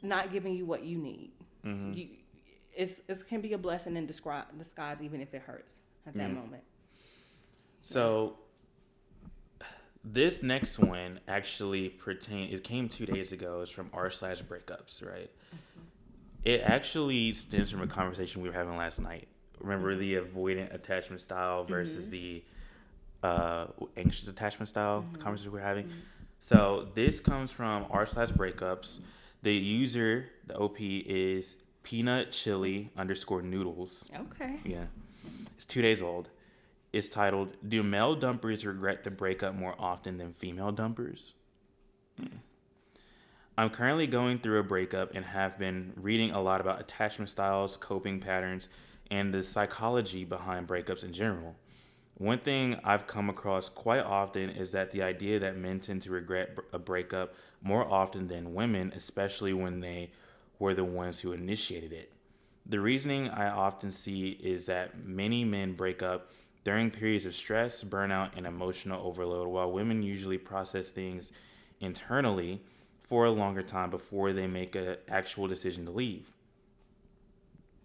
not giving you what you need, it can be a blessing in disguise, even if it hurts at that moment. So this next one actually it came 2 days ago. It's from r/breakups, right? It actually stems from a conversation we were having last night. Remember the avoidant attachment style versus the anxious attachment style conversation we were having? So this comes from r/breakups. The user, the OP, is peanut chili _ noodles. Okay. Yeah. It's 2 days old. It's titled, Do Male Dumpers Regret the Breakup More Often Than Female Dumpers? I'm currently going through a breakup and have been reading a lot about attachment styles, coping patterns, and the psychology behind breakups in general. One thing I've come across quite often is that the idea that men tend to regret a breakup more often than women, especially when they were the ones who initiated it. The reasoning I often see is that many men break up during periods of stress, burnout, and emotional overload, while women usually process things internally for a longer time before they make an actual decision to leave.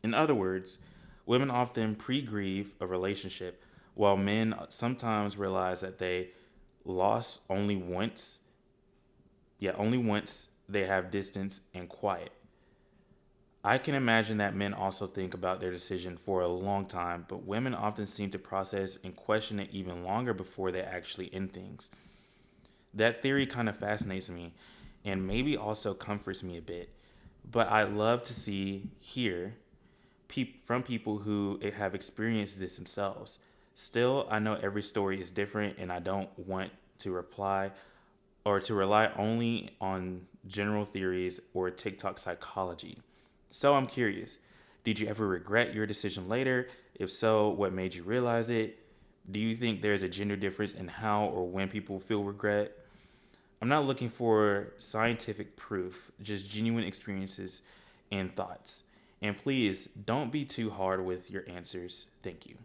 In other words, women often pre grieve a relationship, while men sometimes realize that they lost only once they have distance and quiet. I can imagine that men also think about their decision for a long time, but women often seem to process and question it even longer before they actually end things. That theory kind of fascinates me and maybe also comforts me a bit, but I love to hear from people who have experienced this themselves. Still, I know every story is different and I don't want to rely only on general theories or TikTok psychology. So I'm curious, did you ever regret your decision later? If so, what made you realize it? Do you think there's a gender difference in how or when people feel regret? I'm not looking for scientific proof, just genuine experiences and thoughts. And please don't be too hard with your answers. Thank you.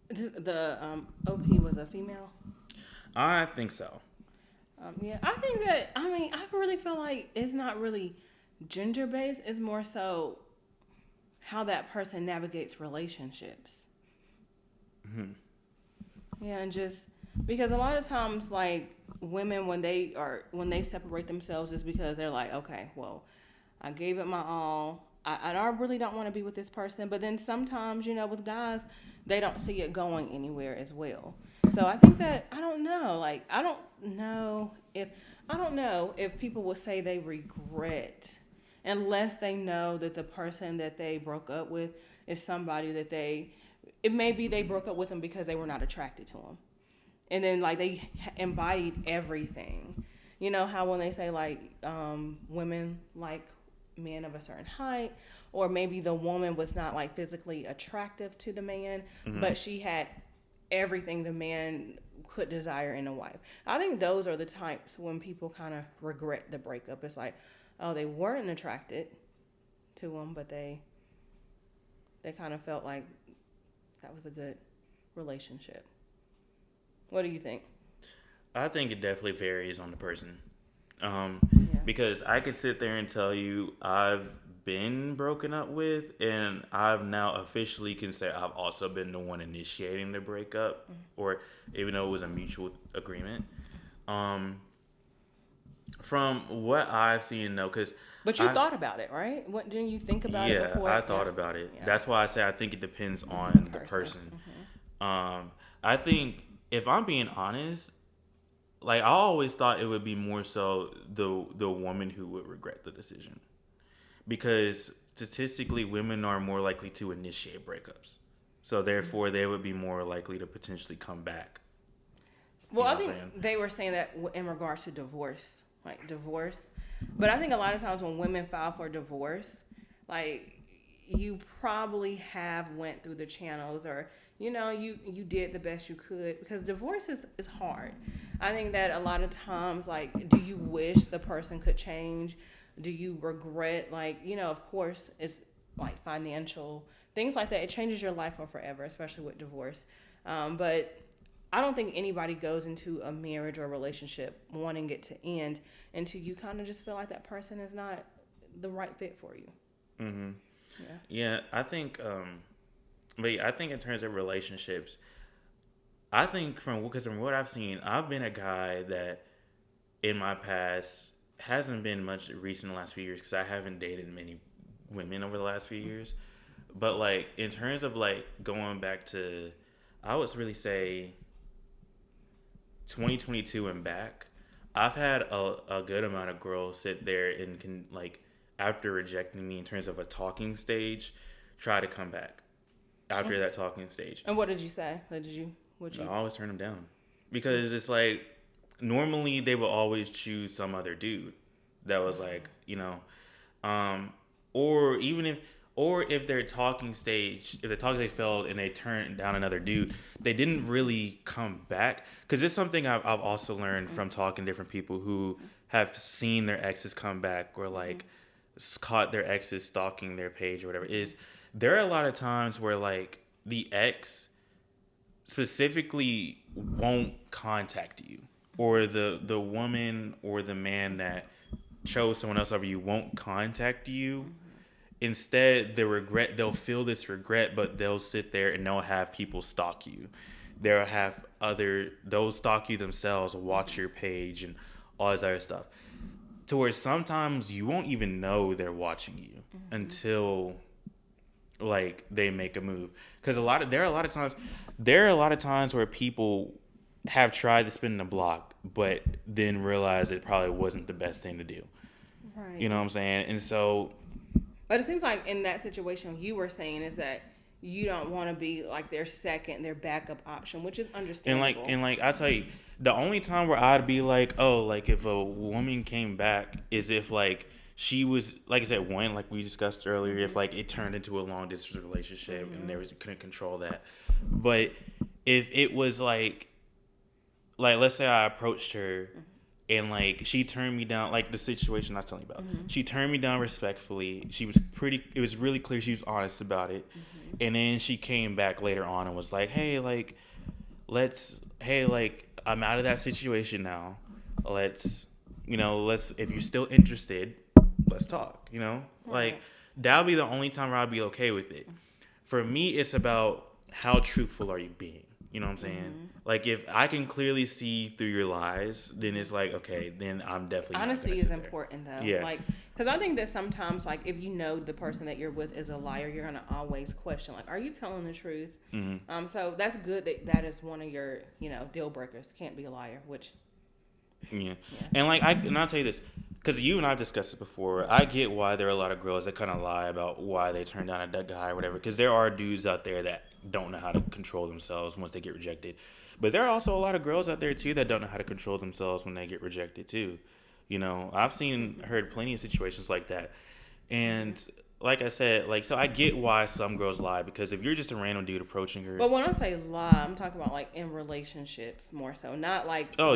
The OP was a female. I think so. Yeah, I think that, I mean, I really feel like it's not really gender based, it's more so how that person navigates relationships. Yeah, and just because a lot of times, like women, when they separate themselves, is because they're like, okay, well, I gave it my all. I really don't want to be with this person. But then sometimes, with guys, they don't see it going anywhere as well. So I think that I don't know. Like I don't know if people will say they regret unless they know that the person that they broke up with is somebody that it may be they broke up with them because they were not attracted to them. And then like they embodied everything. You know how when they say like women like men of a certain height, or maybe the woman was not like physically attractive to the man, but she had everything the man could desire in a wife. I think those are the types when people kind of regret the breakup. It's like, oh, they weren't attracted to him, but they kind of felt like that was a good relationship. What do you think? I think it definitely varies on the person. Yeah. Because I could sit there and tell you I've been broken up with, and I've now officially can say I've also been the one initiating the breakup, or even though it was a mutual agreement. From what I've seen, though, But you thought about it, right? What didn't you think about it before? I thought about it. Yeah. That's why I say I think it depends on the person. I think if I'm being honest, like I always thought it would be more so the woman who would regret the decision, because statistically women are more likely to initiate breakups, so therefore they would be more likely to potentially come back. Well, I think they were saying that in regards to divorce, but I think a lot of times when women file for divorce, like you probably have went through the channels, or you did the best you could, because divorce is hard. I think that a lot of times, like, do you wish the person could change? Do you regret, like, of course it's like financial things like that. It changes your life for forever, especially with divorce. But I don't think anybody goes into a marriage or a relationship wanting it to end until you kind of just feel like that person is not the right fit for you. Mm-hmm. Yeah, I think. But I think in terms of relationships, I think from what I've seen, I've been a guy that in my past hasn't been much recent in the last few years because I haven't dated many women over the last few years. But like in terms of like going back to, I would really say 2022 and back, I've had a good amount of girls sit there and after rejecting me in terms of a talking stage, try to come back. after that talking stage. And what did you say? I always turn them down because it's like normally they will always choose some other dude that was like, or even if their talking stage, if the talking stage failed and they turned down another dude, they didn't really come back. Because it's something I've also learned from talking to different people who have seen their exes come back or like caught their exes stalking their page or whatever. Is there are a lot of times where like the ex specifically won't contact you, or the woman or the man that chose someone else over you won't contact you. Instead, they'll feel this regret, but they'll sit there and they'll have people stalk you. They'll stalk you themselves, watch your page and all this other stuff. To where sometimes you won't even know they're watching you until like they make a move. Because there are a lot of times where people have tried to spin the block, but then realize it probably wasn't the best thing to do. Right. You know what I'm saying? And so, but it seems like in that situation, you were saying is that you don't want to be like their backup option, which is understandable. And like I tell you, the only time where I'd be like, oh, like if a woman came back is if like she was, like I said, one, like we discussed earlier, if like it turned into a long distance relationship and couldn't control that. But if it was like let's say I approached her and like she turned me down, like the situation I was telling you about, she turned me down respectfully. It was really clear she was honest about it. And then she came back later on and was like, hey, like, I'm out of that situation now. Let's, if you're still interested, let's talk, Right. Like, that'll be the only time where I'll be okay with it. For me, it's about how truthful are you being? You know what I'm saying? Like, if I can clearly see through your lies, then it's like, okay, then I'm definitely honesty is important, though. Yeah. Like, because I think that sometimes, like, if you know the person that you're with is a liar, you're going to always question, like, are you telling the truth? So that's good that is one of your, deal breakers. Can't be a liar, which... Yeah. And, like, I'll tell you this, because you and I have discussed it before. I get why there are a lot of girls that kind of lie about why they turn down a dead guy or whatever, because there are dudes out there that don't know how to control themselves once they get rejected. But there are also a lot of girls out there, too, that don't know how to control themselves when they get rejected, too. I've heard plenty of situations like that. And like I said, like, so I get why some girls lie, because if you're just a random dude approaching her. But when I say lie, I'm talking about like in relationships more so, not like so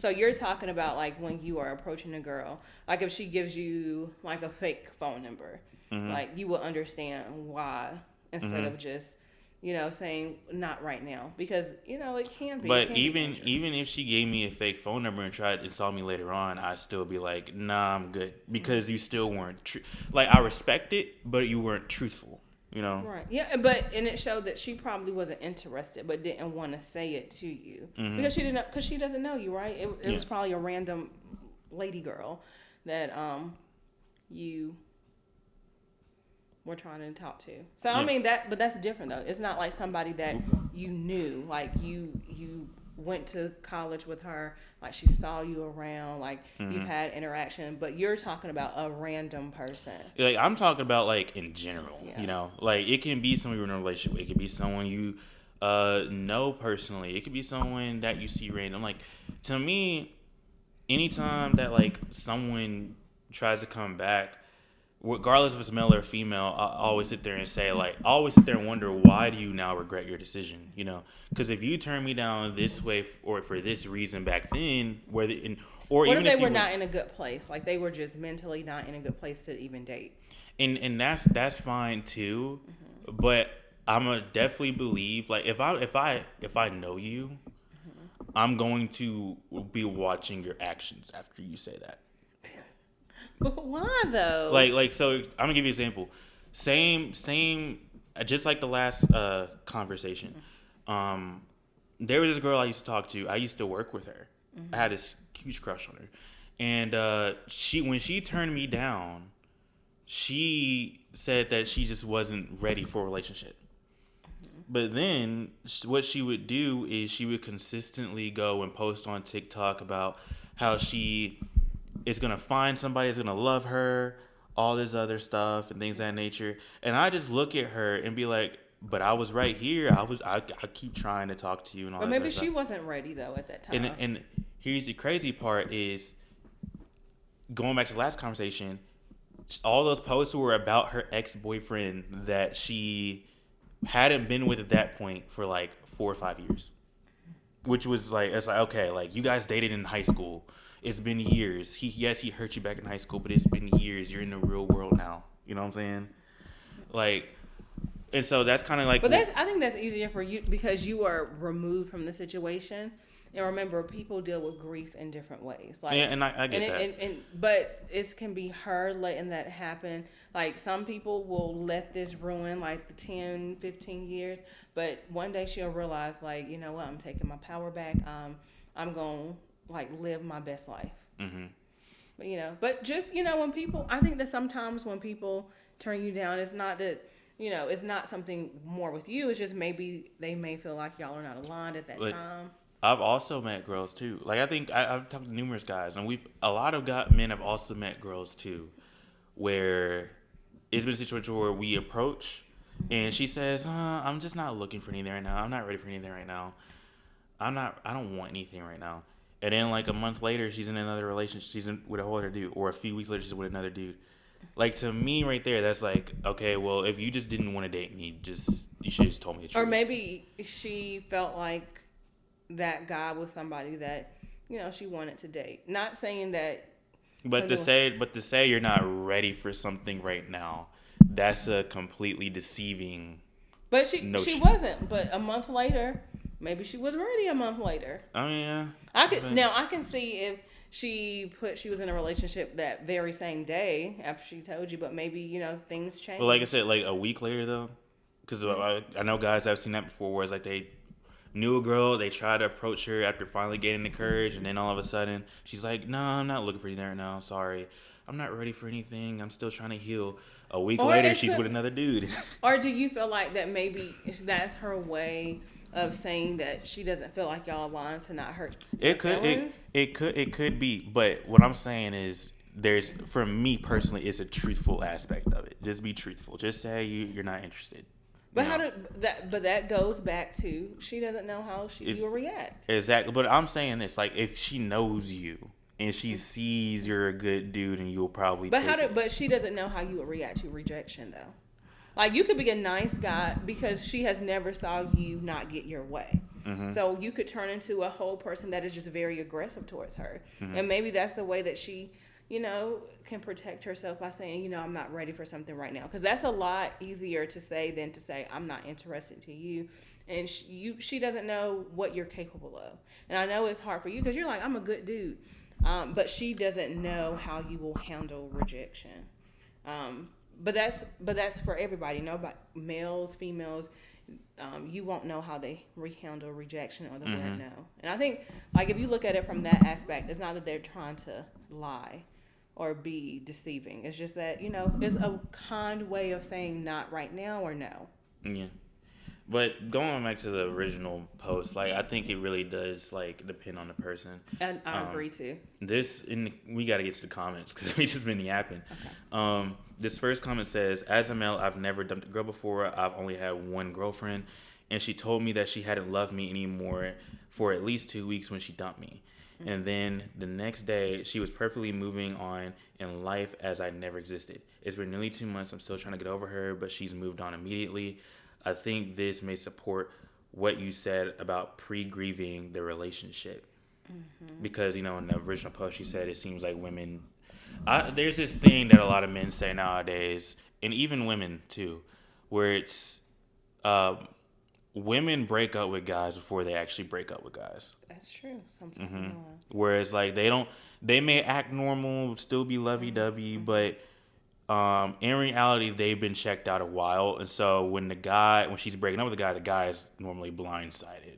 you're talking about like when you are approaching a girl, like if she gives you like a fake phone number, like you will understand why instead of just saying not right now, because it can be. But even if she gave me a fake phone number and tried to saw me later on, I'd still be like, nah, I'm good, because you still weren't true. Like, I respect it, but you weren't truthful. Right. Yeah, and it showed that she probably wasn't interested, but didn't want to say it to you because she doesn't know you, right? It was probably a random lady girl that you were trying to talk to. So I mean but that's different though. It's not like somebody that you knew, like you went to college with her, like she saw you around, like you've had interaction, but you're talking about a random person. Like, I'm talking about like in general, like it can be someone you're in a relationship with, it could be someone you know personally, it could be someone that you see random. Like, to me, anytime that like someone tries to come back, regardless if it's male or female, I always sit there and say, like, I always sit there and wonder, why do you now regret your decision? Because if you turn me down this way or for this reason back then, what if they were not in a good place, like they were just mentally not in a good place to even date, and that's fine too, but I'm gonna definitely believe, like, if I know you, I'm going to be watching your actions after you say that. But why though? Like so, I'm gonna give you an example. Same, just like the last conversation. There was this girl I used to talk to. I used to work with her. I had this huge crush on her, and when she turned me down, she said that she just wasn't ready for a relationship. But then what she would do is she would consistently go and post on TikTok about how she is going to find somebody that's going to love her, all this other stuff and things of that nature. And I just look at her and be like, but I was right here. I keep trying to talk to you and all But that maybe stuff. she wasn't ready though at that time. And here's the crazy part is going back to the last conversation, all those posts were about her ex-boyfriend that she hadn't been with at that point for like 4 or 5 years. Which was like, it's like, okay, like you guys dated in high school. It's been years. He hurt you back in high school, but it's been years. You're in the real world now. You know what I'm saying? Like, and so that's kind of like. But I think that's easier for you because you are removed from the situation. And remember, people deal with grief in different ways. Like, yeah, and I get that. But it can be her letting that happen. Like, some people will let this ruin, like, the 10, 15 years. But one day she'll realize, like, you know what? I'm taking my power back. I'm going to, like, live my best life. Mm-hmm. But, but just, when people, I think that sometimes when people turn you down, it's not that, it's not something more with you. It's just maybe they may feel like y'all are not aligned at that time. I've also met girls too. Like I think I've talked to numerous guys, and a lot of men have also met girls too, where it's been a situation where we approach, and she says, "I'm just not looking for anything right now. I'm not ready for anything right now. I don't want anything right now." And then like a month later, she's in another relationship. She's with a whole other dude, or a few weeks later, she's with another dude. Like to me, right there, that's like, okay, well, if you just didn't want to date me, you should have just told me the truth. Or maybe she felt like that guy was somebody that she wanted to date. Not saying that, but to say you're not ready for something right now, that's a completely deceiving. But she wasn't. But a month later, maybe she was ready. A month later, I mean, yeah. I can see if she was in a relationship that very same day after she told you, but maybe things changed. Well, like I said, like a week later though, because I know guys that have seen that before, where it's like they knew a girl, they tried to approach her after finally getting the courage, and then all of a sudden she's like, "No, I'm not looking for you right now. Sorry, I'm not ready for anything. I'm still trying to heal." A week later, she's with another dude. Or do you feel like that maybe that's her way of saying that she doesn't feel like y'all aligned to not hurt? It could be, but what I'm saying is, for me personally, it's a truthful aspect of it. Just be truthful. Just say you're not interested. But that goes back to she doesn't know how you will react. Exactly. But I'm saying this, like, if she knows you and she sees you're a good dude and you'll probably but she doesn't know how you would react to rejection though. Like you could be a nice guy because she has never saw you not get your way. Mm-hmm. So you could turn into a whole person that is just very aggressive towards her. Mm-hmm. And maybe that's the way that she can protect herself by saying, I'm not ready for something right now. Because that's a lot easier to say than to say, I'm not interested to you. And she doesn't know what you're capable of. And I know it's hard for you because you're like, I'm a good dude. But she doesn't know how you will handle rejection. But that's for everybody. Nobody, males, females, you won't know how they handle rejection or they won't know. And I think, like, if you look at it from that aspect, it's not that they're trying to lie or be deceiving. It's just that, it's a kind way of saying not right now or no. Yeah. But going back to the original post, like, I think it really does, like, depend on the person. And I agree, too. We got to get to the comments because we just been yapping. Okay. This first comment says, as a male, I've never dumped a girl before. I've only had one girlfriend. And she told me that she hadn't loved me anymore for at least 2 weeks when she dumped me. Mm-hmm. And then the next day, she was perfectly moving on in life as I never existed. It's been nearly 2 months. I'm still trying to get over her, but she's moved on immediately. I think this may support what you said about pre-grieving the relationship. Mm-hmm. Because, in the original post, she said it seems like women... there's this thing that a lot of men say nowadays, and even women, too, where it's... women break up with guys before they actually break up with guys. That's true. Sometimes. Mm-hmm. Whereas, like, they may act normal, still be lovey-dovey, but... in reality, they've been checked out a while, and so when she's breaking up with the guy is normally blindsided,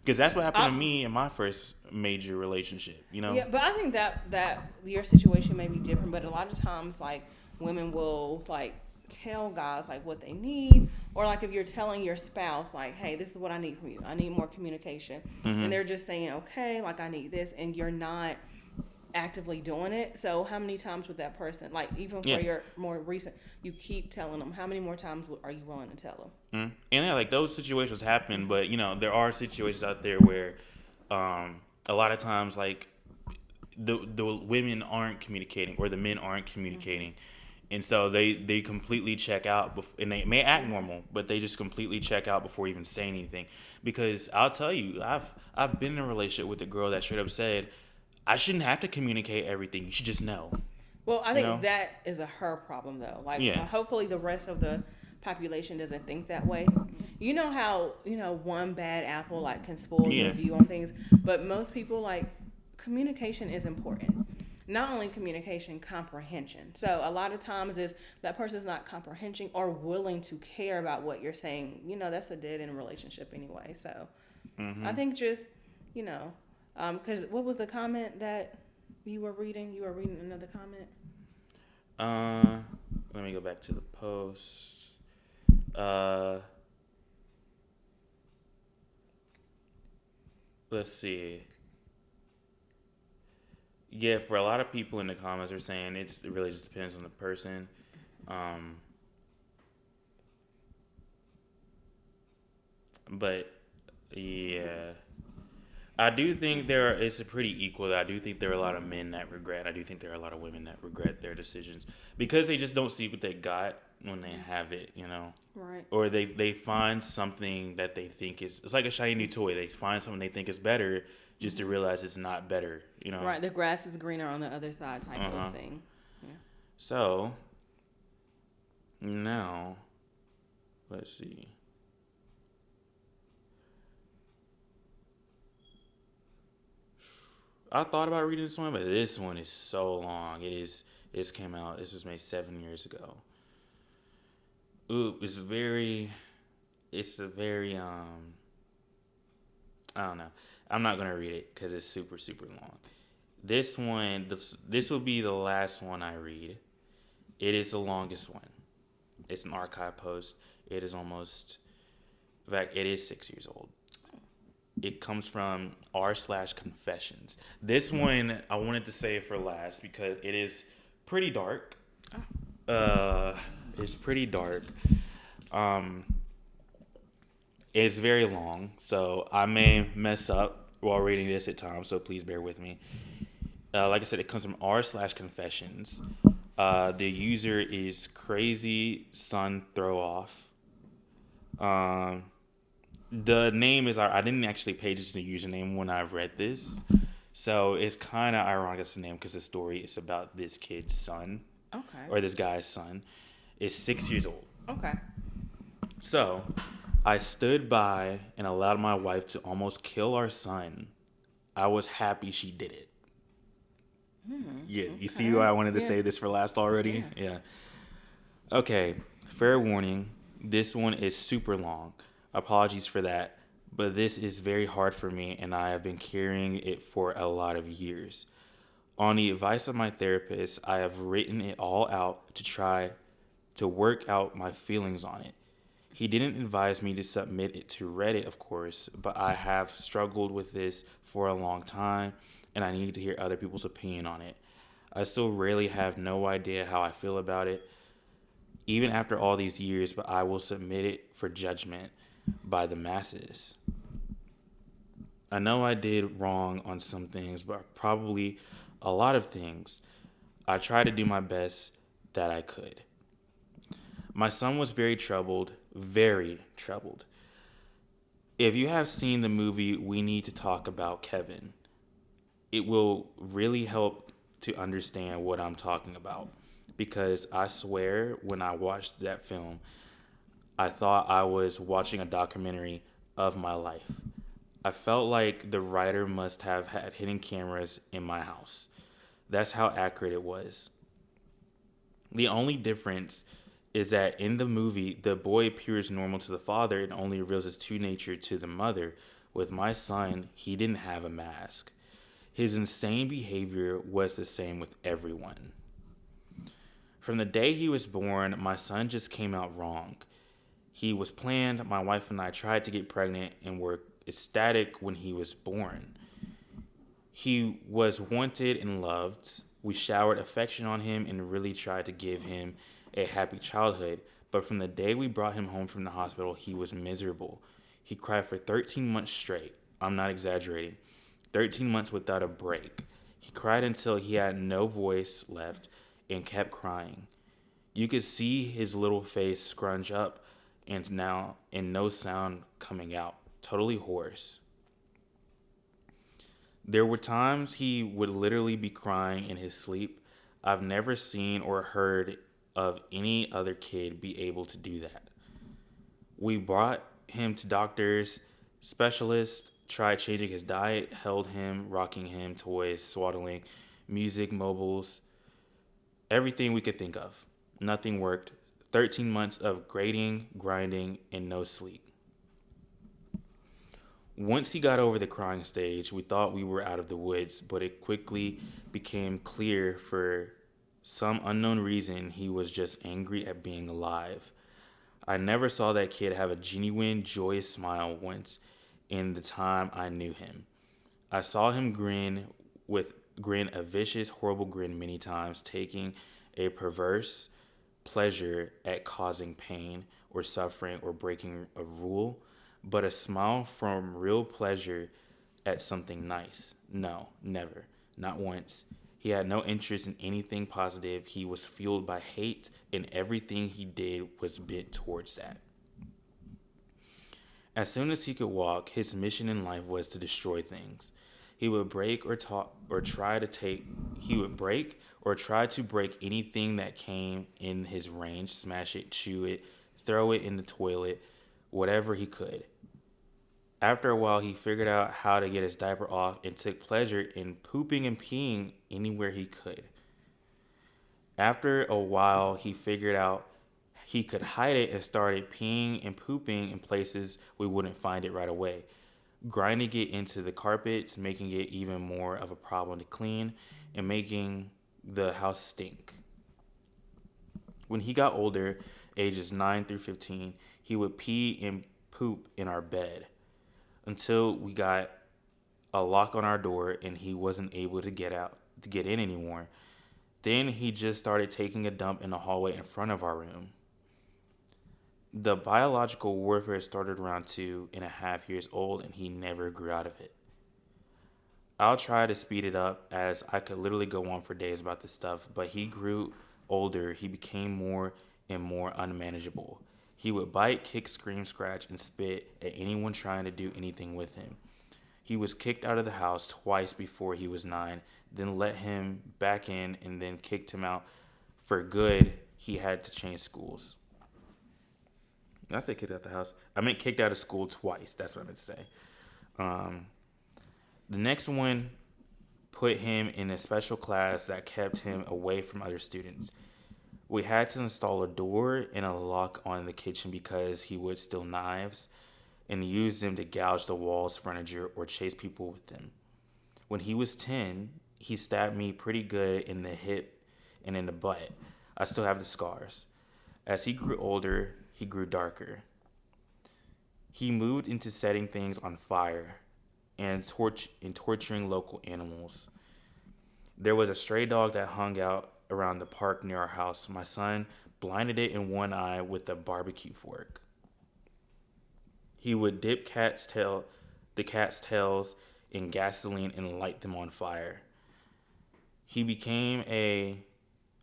because that's what happened to me in my first major relationship, Yeah, but I think that your situation may be different, but a lot of times, like, women will, like, tell guys, like, what they need, or, like, if you're telling your spouse, like, hey, this is what I need from you, I need more communication, and they're just saying, okay, like, I need this, and you're not actively doing it. So how many times would that person, like even for Yeah. your more recent, you keep telling them, how many more times are you willing to tell them? And yeah, like those situations happen, but there are situations out there where, a lot of times, like the women aren't communicating or the men aren't communicating, and so they completely check out, and they may act normal, but they just completely check out before even saying anything. Because I'll tell you, I've been in a relationship with a girl that straight up said, "I shouldn't have to communicate everything. You should just know." Well, I You think know? that is a her problem though. Like, Yeah. hopefully the rest of the population doesn't think that way. You know how one bad apple like can spoil your Yeah. view on things, but most people like communication is important. Not only communication, comprehension. So a lot of times is that person's not comprehending or willing to care about what you're saying. That's a dead end relationship anyway. So I think just because what was the comment that you were reading? You were reading another comment. Let me go back to the post. Let's see. Yeah, for a lot of people in the comments are saying it really just depends on the person. But yeah, I do think it's a pretty equal. I do think there are a lot of men that regret. I do think there are a lot of women that regret their decisions because they just don't see what they got when they have it. Right. Or they find something that they think it's like a shiny new toy. They find something they think is better just to realize it's not better. Right. The grass is greener on the other side type of thing. Yeah. So now, let's see. I thought about reading this one, but this one is so long. This came out. This was made 7 years ago. Ooh, it's a very I don't know. I'm not gonna read it because it's super super long. This will be the last one I read. It is the longest one. It's an archive post. It is almost, in fact, it is 6 years old. It comes from r/confessions. This one I wanted to save for last because it is pretty dark. It's pretty dark. It's very long, so I may mess up while reading this at times. So please bear with me. Like I said, it comes from r/confessions. The user is Crazy Sun Throw Off. The name is, I didn't actually pay attention to the username when I read this. So it's kind of ironic it's the name because the story is about this kid's son. Okay. Or this guy's son. Is 6 years old. Okay. So I stood by and allowed my wife to almost kill our son. I was happy she did it. Yeah, you see why I wanted to save this for last already? Yeah. Okay, fair warning. This one is super long. Apologies for that, but this is very hard for me and I have been carrying it for a lot of years. On the advice of my therapist, I have written it all out to try to work out my feelings on it. He didn't advise me to submit it to Reddit, of course, but I have struggled with this for a long time and I need to hear other people's opinion on it. I still really have no idea how I feel about it, even after all these years, but I will submit it for judgment by the masses. I know I did wrong on some things, but probably a lot of things. I tried to do my best that I could. My son was very troubled, very troubled. If you have seen the movie We Need to Talk About Kevin, it will really help to understand what I'm talking about. Because I swear, when I watched that film, I thought I was watching a documentary of my life. I felt like the writer must have had hidden cameras in my house. That's how accurate it was. The only difference is that in the movie, the boy appears normal to the father and only reveals his true nature to the mother. With my son, he didn't have a mask. His insane behavior was the same with everyone. From the day he was born, my son just came out wrong. He was planned. My wife and I tried to get pregnant and were ecstatic when he was born. He was wanted and loved. We showered affection on him and really tried to give him a happy childhood. But from the day we brought him home from the hospital, he was miserable. He cried for 13 months straight. I'm not exaggerating. 13 months without a break. He cried until he had no voice left and kept crying. You could see his little face scrunch up and no sound coming out. Totally hoarse. There were times he would literally be crying in his sleep. I've never seen or heard of any other kid be able to do that. We brought him to doctors, specialists, tried changing his diet, held him, rocking him, toys, swaddling, music, mobiles, everything we could think of. Nothing worked. 13 months of grading, grinding, and no sleep. Once he got over the crying stage, we thought we were out of the woods, but it quickly became clear for some unknown reason he was just angry at being alive. I never saw that kid have a genuine, joyous smile once in the time I knew him. I saw him grin a vicious, horrible grin many times, taking a perverse pleasure at causing pain or suffering or breaking a rule, but a smile from real pleasure at something nice. No, never. Not once. He had no interest in anything positive. He was fueled by hate, and everything he did was bent towards that. As soon as he could walk, his mission in life was to destroy things. He would break or try to take. He would break or try to break anything that came in his range, smash it, chew it, throw it in the toilet, whatever he could. After a while, he figured out how to get his diaper off and took pleasure in pooping and peeing anywhere he could. After a while, he figured out he could hide it and started peeing and pooping in places we wouldn't find it right away, grinding it into the carpets, making it even more of a problem to clean, and making the house stink. When he got older, ages 9 through 15, he would pee and poop in our bed until we got a lock on our door and he wasn't able to get in anymore. Then he just started taking a dump in the hallway in front of our room. The biological warfare started around 2.5 years old and he never grew out of it. I'll try to speed it up as I could literally go on for days about this stuff, but he grew older, he became more and more unmanageable. He would bite, kick, scream, scratch, and spit at anyone trying to do anything with him. He was kicked out of the house twice before he was 9, then let him back in and then kicked him out for good. He had to change schools. I said kicked out the house. I meant kicked out of school twice. That's what I meant to say. The next one put him in a special class that kept him away from other students. We had to install a door and a lock on the kitchen because he would steal knives and use them to gouge the walls, furniture, or chase people with them. When he was 10, he stabbed me pretty good in the hip and in the butt. I still have the scars. As he grew older, he grew darker. He moved into setting things on fire and torturing local animals. There was a stray dog that hung out around the park near our house. My son blinded it in one eye with a barbecue fork. He would dip the cat's tails in gasoline and light them on fire. He became a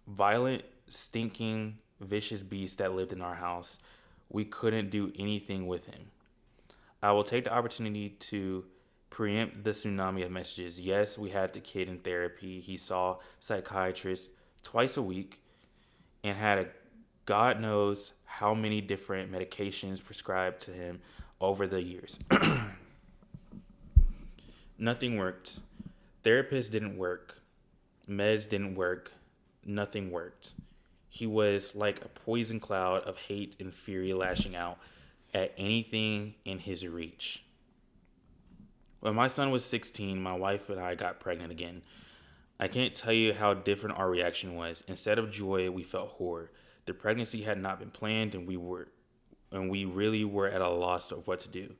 violent, stinking, vicious beast that lived in our house. We couldn't do anything with him. I will take the opportunity to preempt the tsunami of messages. Yes, we had the kid in therapy. He saw psychiatrists twice a week and had a God knows how many different medications prescribed to him over the years. Nothing worked. Therapists didn't work. Meds didn't work. Nothing worked. He was like a poison cloud of hate and fury lashing out at anything in his reach. When my son was 16, my wife and I got pregnant again. I can't tell you how different our reaction was. Instead of joy, we felt horror. The pregnancy had not been planned, and we really were at a loss of what to do.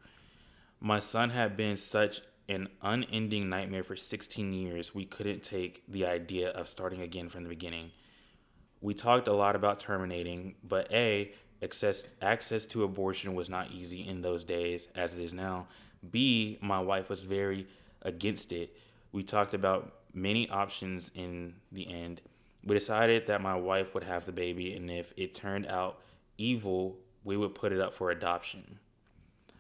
My son had been such an unending nightmare for 16 years, we couldn't take the idea of starting again from the beginning. We talked a lot about terminating, but access to abortion was not easy in those days as it is now. B, my wife was very against it. We talked about many options in the end. We decided that my wife would have the baby, and if it turned out evil, we would put it up for adoption.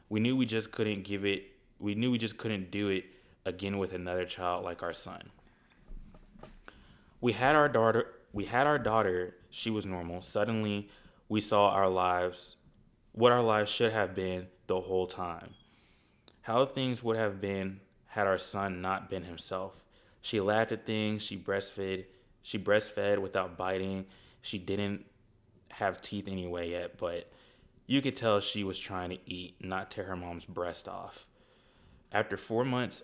We knew we just couldn't give it we knew we just couldn't do it again with another child like our son. We had our daughter, she was normal. Suddenly we saw what our lives should have been the whole time. How things would have been had our son not been himself. She laughed at things, she breastfed without biting. She didn't have teeth anyway yet, but you could tell she was trying to eat, not tear her mom's breast off. After 4 months,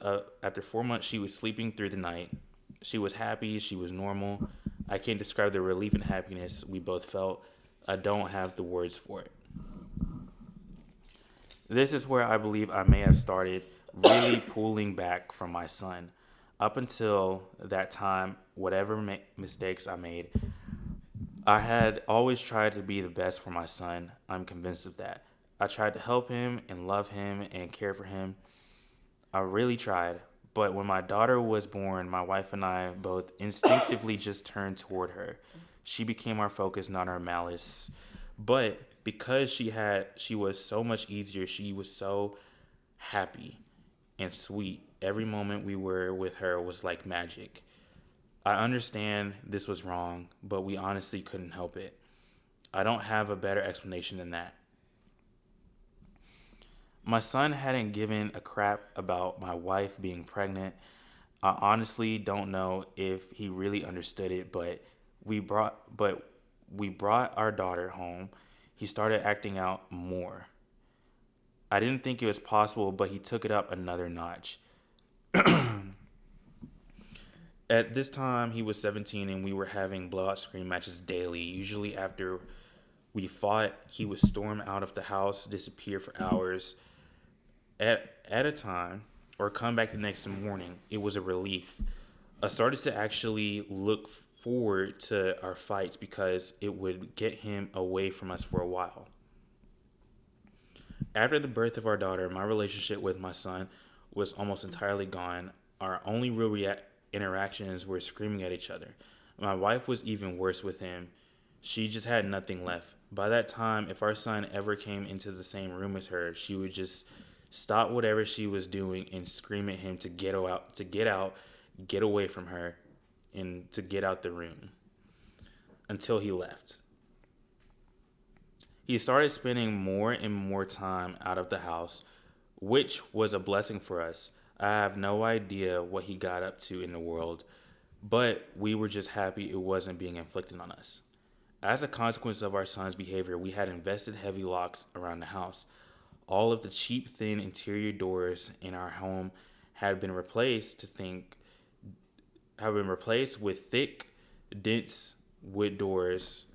she was sleeping through the night. She was happy. She was normal. I can't describe the relief and happiness we both felt. I don't have the words for it. This is where I believe I may have started really pulling back from my son. Up until that time, whatever mistakes I made, I had always tried to be the best for my son. I'm convinced of that. I tried to help him and love him and care for him. I really tried. But when my daughter was born, my wife and I both instinctively just turned toward her. She became our focus, not our malice. But because she was so much easier, she was so happy and sweet. Every moment we were with her was like magic. I understand this was wrong, but we honestly couldn't help it. I don't have a better explanation than that. My son hadn't given a crap about my wife being pregnant. I honestly don't know if he really understood it, but we brought our daughter home. He started acting out more. I didn't think it was possible, but he took it up another notch. At this time, he was 17 and we were having blowout scream matches daily. Usually after we fought, he would storm out of the house, disappear for hours at a time, or come back the next morning. It was a relief. I started to actually look forward to our fights because it would get him away from us for a while. After the birth of our daughter, my relationship with my son was almost entirely gone. Our only real interactions were screaming at each other. My wife was even worse with him. She just had nothing left. By that time, if our son ever came into the same room as her, she would just stop whatever she was doing and scream at him to get out, get away from her, and to get out the room until he left. He started spending more and more time out of the house, which was a blessing for us. I have no idea what he got up to in the world, but we were just happy it wasn't being inflicted on us. As a consequence of our son's behavior, we had invested heavy locks around the house. All of the cheap, thin interior doors in our home had been replaced with thick, dense wood doors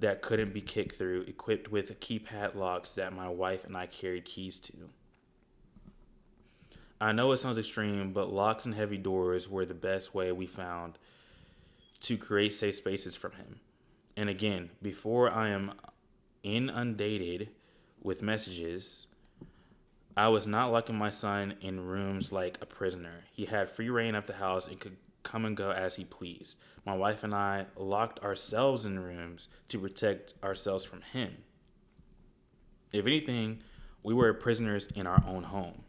that couldn't be kicked through, equipped with keypad locks that my wife and I carried keys to. I know it sounds extreme, but locks and heavy doors were the best way we found to create safe spaces from him. And again, before I am inundated with messages, I was not locking my son in rooms like a prisoner. He had free reign of the house and could come and go as he pleased. My wife and I locked ourselves in rooms to protect ourselves from him. If anything, we were prisoners in our own home.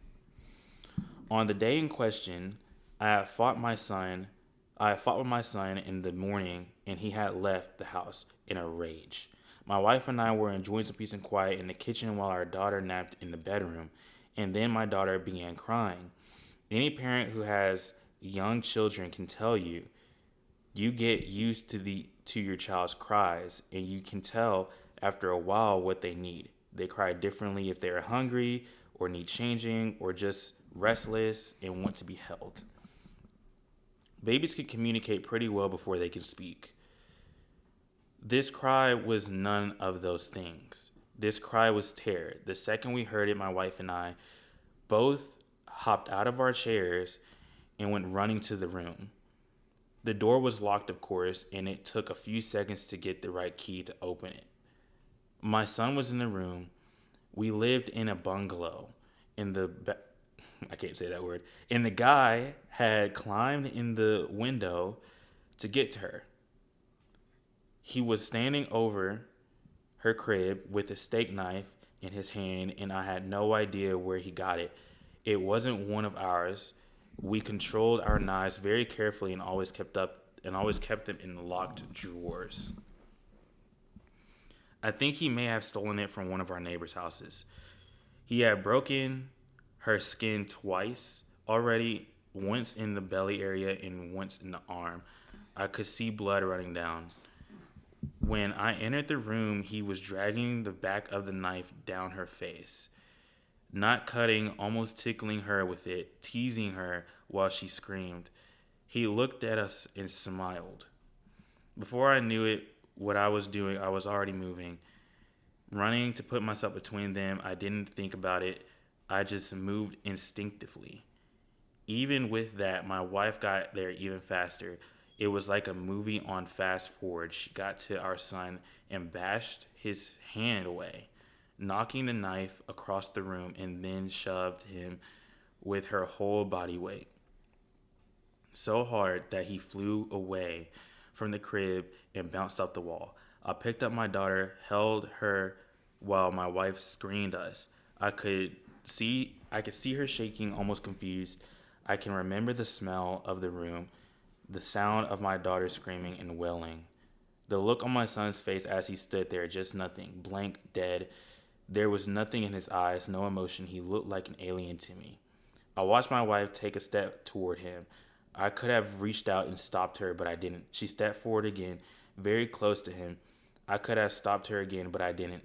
On the day in question, I had fought with my son in the morning, and he had left the house in a rage. My wife and I were enjoying some peace and quiet in the kitchen while our daughter napped in the bedroom, and then my daughter began crying. Any parent who has young children can tell you, you get used to your child's cries, and you can tell after a while what they need. They cry differently if they're hungry or need changing or just restless and want to be held. Babies can communicate pretty well before they can speak. This cry was none of those things. This cry was terror. The second we heard it, my wife and I both hopped out of our chairs and went running to the room. The door was locked, of course, and it took a few seconds to get the right key to open it. My son was in the room. We lived in a bungalow in the I can't say that word. And the guy had climbed in the window to get to her. He was standing over her crib with a steak knife in his hand, and I had no idea where he got it. It wasn't one of ours. We controlled our knives very carefully and always kept them in locked drawers. I think he may have stolen it from one of our neighbors' houses. He had broken her skin twice already, once in the belly area and once in the arm. I could see blood running down. When I entered the room, he was dragging the back of the knife down her face, not cutting, almost tickling her with it, teasing her while she screamed. He looked at us and smiled. Before I knew it, what I was doing, I was already moving, running to put myself between them. I didn't think about it. I just moved instinctively. Even with that, my wife got there even faster. It was like a movie on fast forward. She got to our son and bashed his hand away, knocking the knife across the room, and then shoved him with her whole body weight so hard that he flew away from the crib and bounced off the wall. I picked up my daughter, held her while my wife screamed us. I could see her shaking, almost confused. I can remember the smell of the room, the sound of my daughter screaming and wailing. The look on my son's face as he stood there, just nothing, blank, dead. There was nothing in his eyes, no emotion. He looked like an alien to me. I watched my wife take a step toward him. I could have reached out and stopped her, but I didn't. She stepped forward again, very close to him. I could have stopped her again, but I didn't.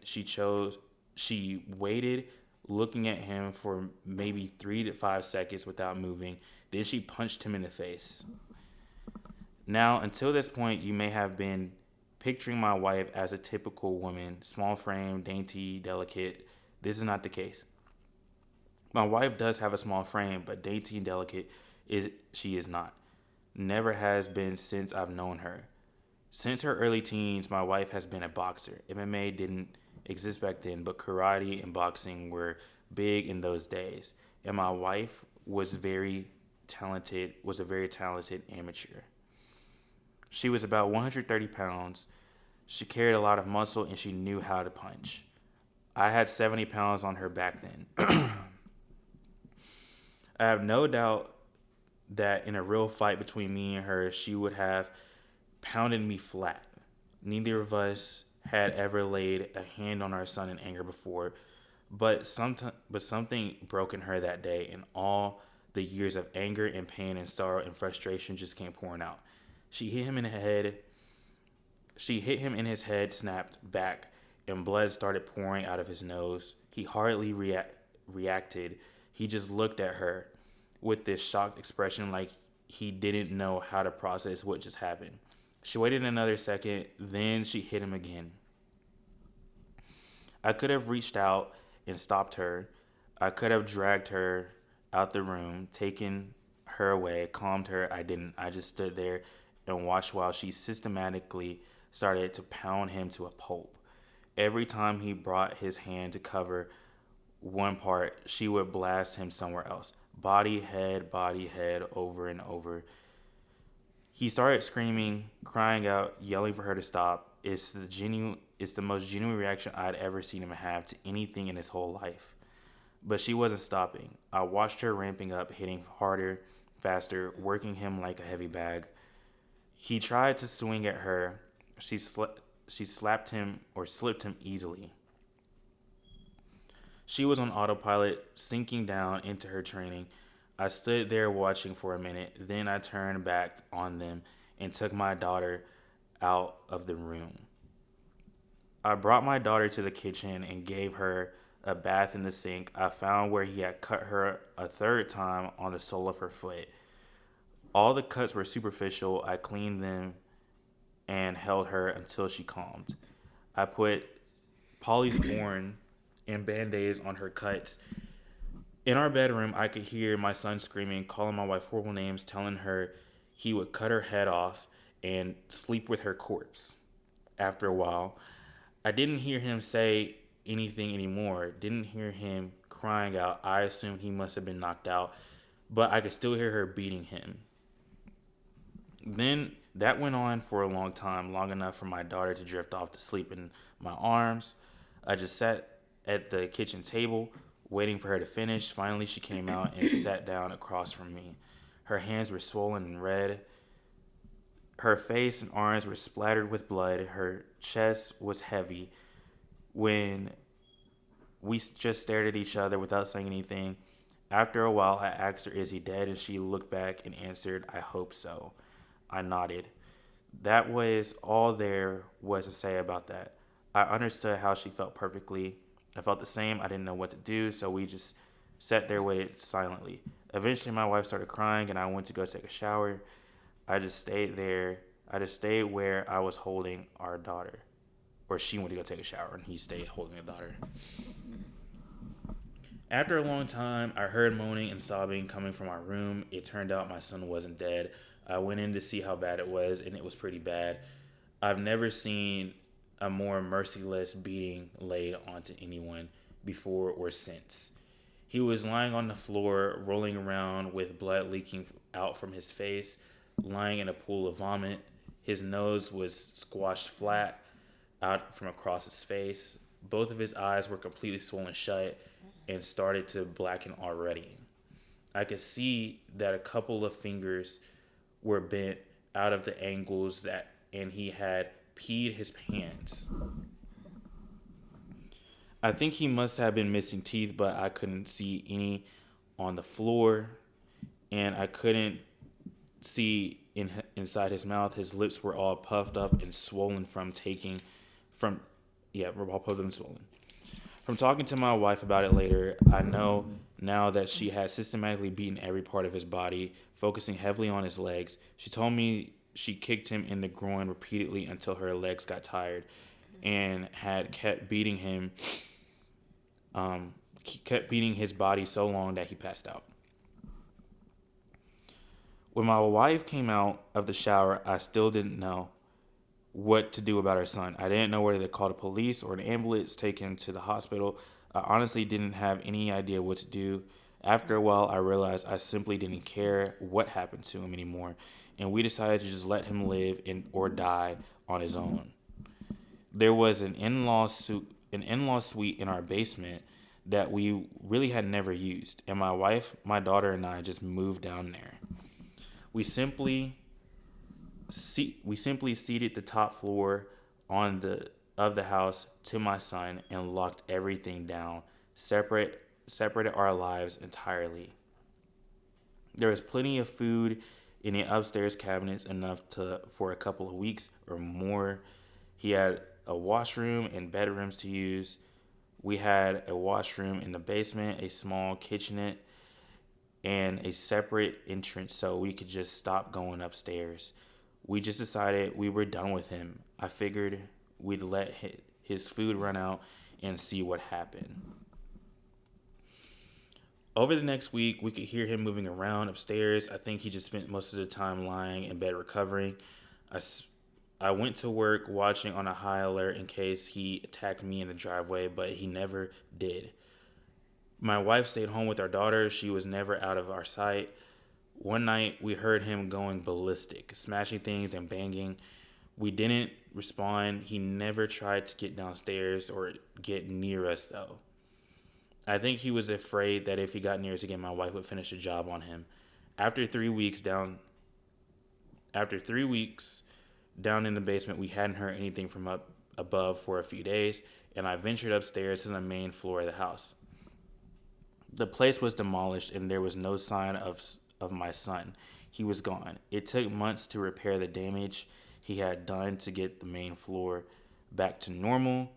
She waited, looking at him for maybe 3 to 5 seconds without moving. Then she punched him in the face. Now, until this point, you may have been picturing my wife as a typical woman, small frame, dainty, delicate. This is not the case. My wife does have a small frame, but dainty and delicate she is not. Never has been since I've known her. Since her early teens, my wife has been a boxer. MMA didn't exist back then, but karate and boxing were big in those days. And my wife was a very talented amateur. She was about 130 pounds. She carried a lot of muscle and she knew how to punch. I had 70 pounds on her back then. I have no doubt that in a real fight between me and her, she would have pounded me flat. Neither of us had ever laid a hand on our son in anger before, but something broke in her that day, and all the years of anger and pain and sorrow and frustration just came pouring out. She hit him in his head, snapped back, and blood started pouring out of his nose. He hardly reacted. He just looked at her with this shocked expression like he didn't know how to process what just happened. She waited another second, then she hit him again. I could have reached out and stopped her. I could have dragged her out the room, taken her away, calmed her. I didn't. I just stood there and watched while she systematically started to pound him to a pulp. Every time he brought his hand to cover one part, she would blast him somewhere else. Body, head, over and over. He started screaming, crying out, yelling for her to stop. It's the most genuine reaction I'd ever seen him have to anything in his whole life. But she wasn't stopping. I watched her ramping up, hitting harder, faster, working him like a heavy bag. He tried to swing at her. She slapped him or slipped him easily. She was on autopilot, sinking down into her training. I stood there watching for a minute. Then I turned back on them and took my daughter out of the room. I brought my daughter to the kitchen and gave her a bath in the sink. I found where he had cut her a third time on the sole of her foot. All the cuts were superficial. I cleaned them and held her until she calmed. I put polysporin and band-aids on her cuts In our bedroom, I could hear my son screaming, calling my wife horrible names, telling her he would cut her head off and sleep with her corpse. After a while, I didn't hear him say anything anymore. Didn't hear him crying out. I assumed he must have been knocked out, but I could still hear her beating him. Then that went on for a long time, long enough for my daughter to drift off to sleep in my arms. I just sat at the kitchen table, waiting for her to finish. Finally, she came out and sat down across from me. Her hands were swollen and red. Her face and arms were splattered with blood. Her chest was heavy. When we just stared at each other without saying anything, after a while, I asked her, "Is he dead?" And she looked back and answered, "I hope so." I nodded. That was all there was to say about that. I understood how she felt perfectly. I felt the same. I didn't know what to do, so we just sat there with it silently. Eventually, my wife started crying, and I went to go take a shower. I just stayed there. I just stayed where I was holding our daughter. Or she went to go take a shower, and he stayed holding the daughter. After a long time, I heard moaning and sobbing coming from our room. It turned out my son wasn't dead. I went in to see how bad it was, and it was pretty bad. I've never seen a more merciless beating laid onto anyone before or since. He was lying on the floor, rolling around with blood leaking out from his face, lying in a pool of vomit. His nose was squashed flat out from across his face. Both of his eyes were completely swollen shut and started to blacken already. I could see that a couple of fingers were bent out of the angles and he had peed his pants. I think he must have been missing teeth, but I couldn't see any on the floor, and I couldn't see inside his mouth. His lips were all puffed up and swollen were all puffed up and swollen. From talking to my wife about it later, I know now that she had systematically beaten every part of his body, focusing heavily on his legs. She told me she kicked him in the groin repeatedly until her legs got tired, and had kept beating his body so long that he passed out. When my wife came out of the shower, I still didn't know what to do about our son. I didn't know whether to call the police or an ambulance, take him to the hospital. I honestly didn't have any idea what to do. After a while, I realized I simply didn't care what happened to him anymore, and we decided to just let him live or die on his own. There was an in-law suite in our basement that we really had never used, and my wife, my daughter, and I just moved down there. We simply seated the top floor of the house to my son and locked everything down, separated our lives entirely. There was plenty of food in the upstairs cabinets, enough for a couple of weeks or more. He had a washroom and bedrooms to use. We had a washroom in the basement, a small kitchenette, and a separate entrance so we could just stop going upstairs. We just decided we were done with him. I figured we'd let his food run out and see what happened. Over the next week, we could hear him moving around upstairs. I think he just spent most of the time lying in bed recovering. I went to work watching on a high alert in case he attacked me in the driveway, but he never did. My wife stayed home with our daughter. She was never out of our sight. One night, we heard him going ballistic, smashing things and banging. We didn't respond. He never tried to get downstairs or get near us, though. I think he was afraid that if he got near us again, my wife would finish the job on him. After 3 weeks down in the basement, we hadn't heard anything from up above for a few days, and I ventured upstairs to the main floor of the house. The place was demolished, and there was no sign of my son. He was gone. It took months to repair the damage he had done to get the main floor back to normal.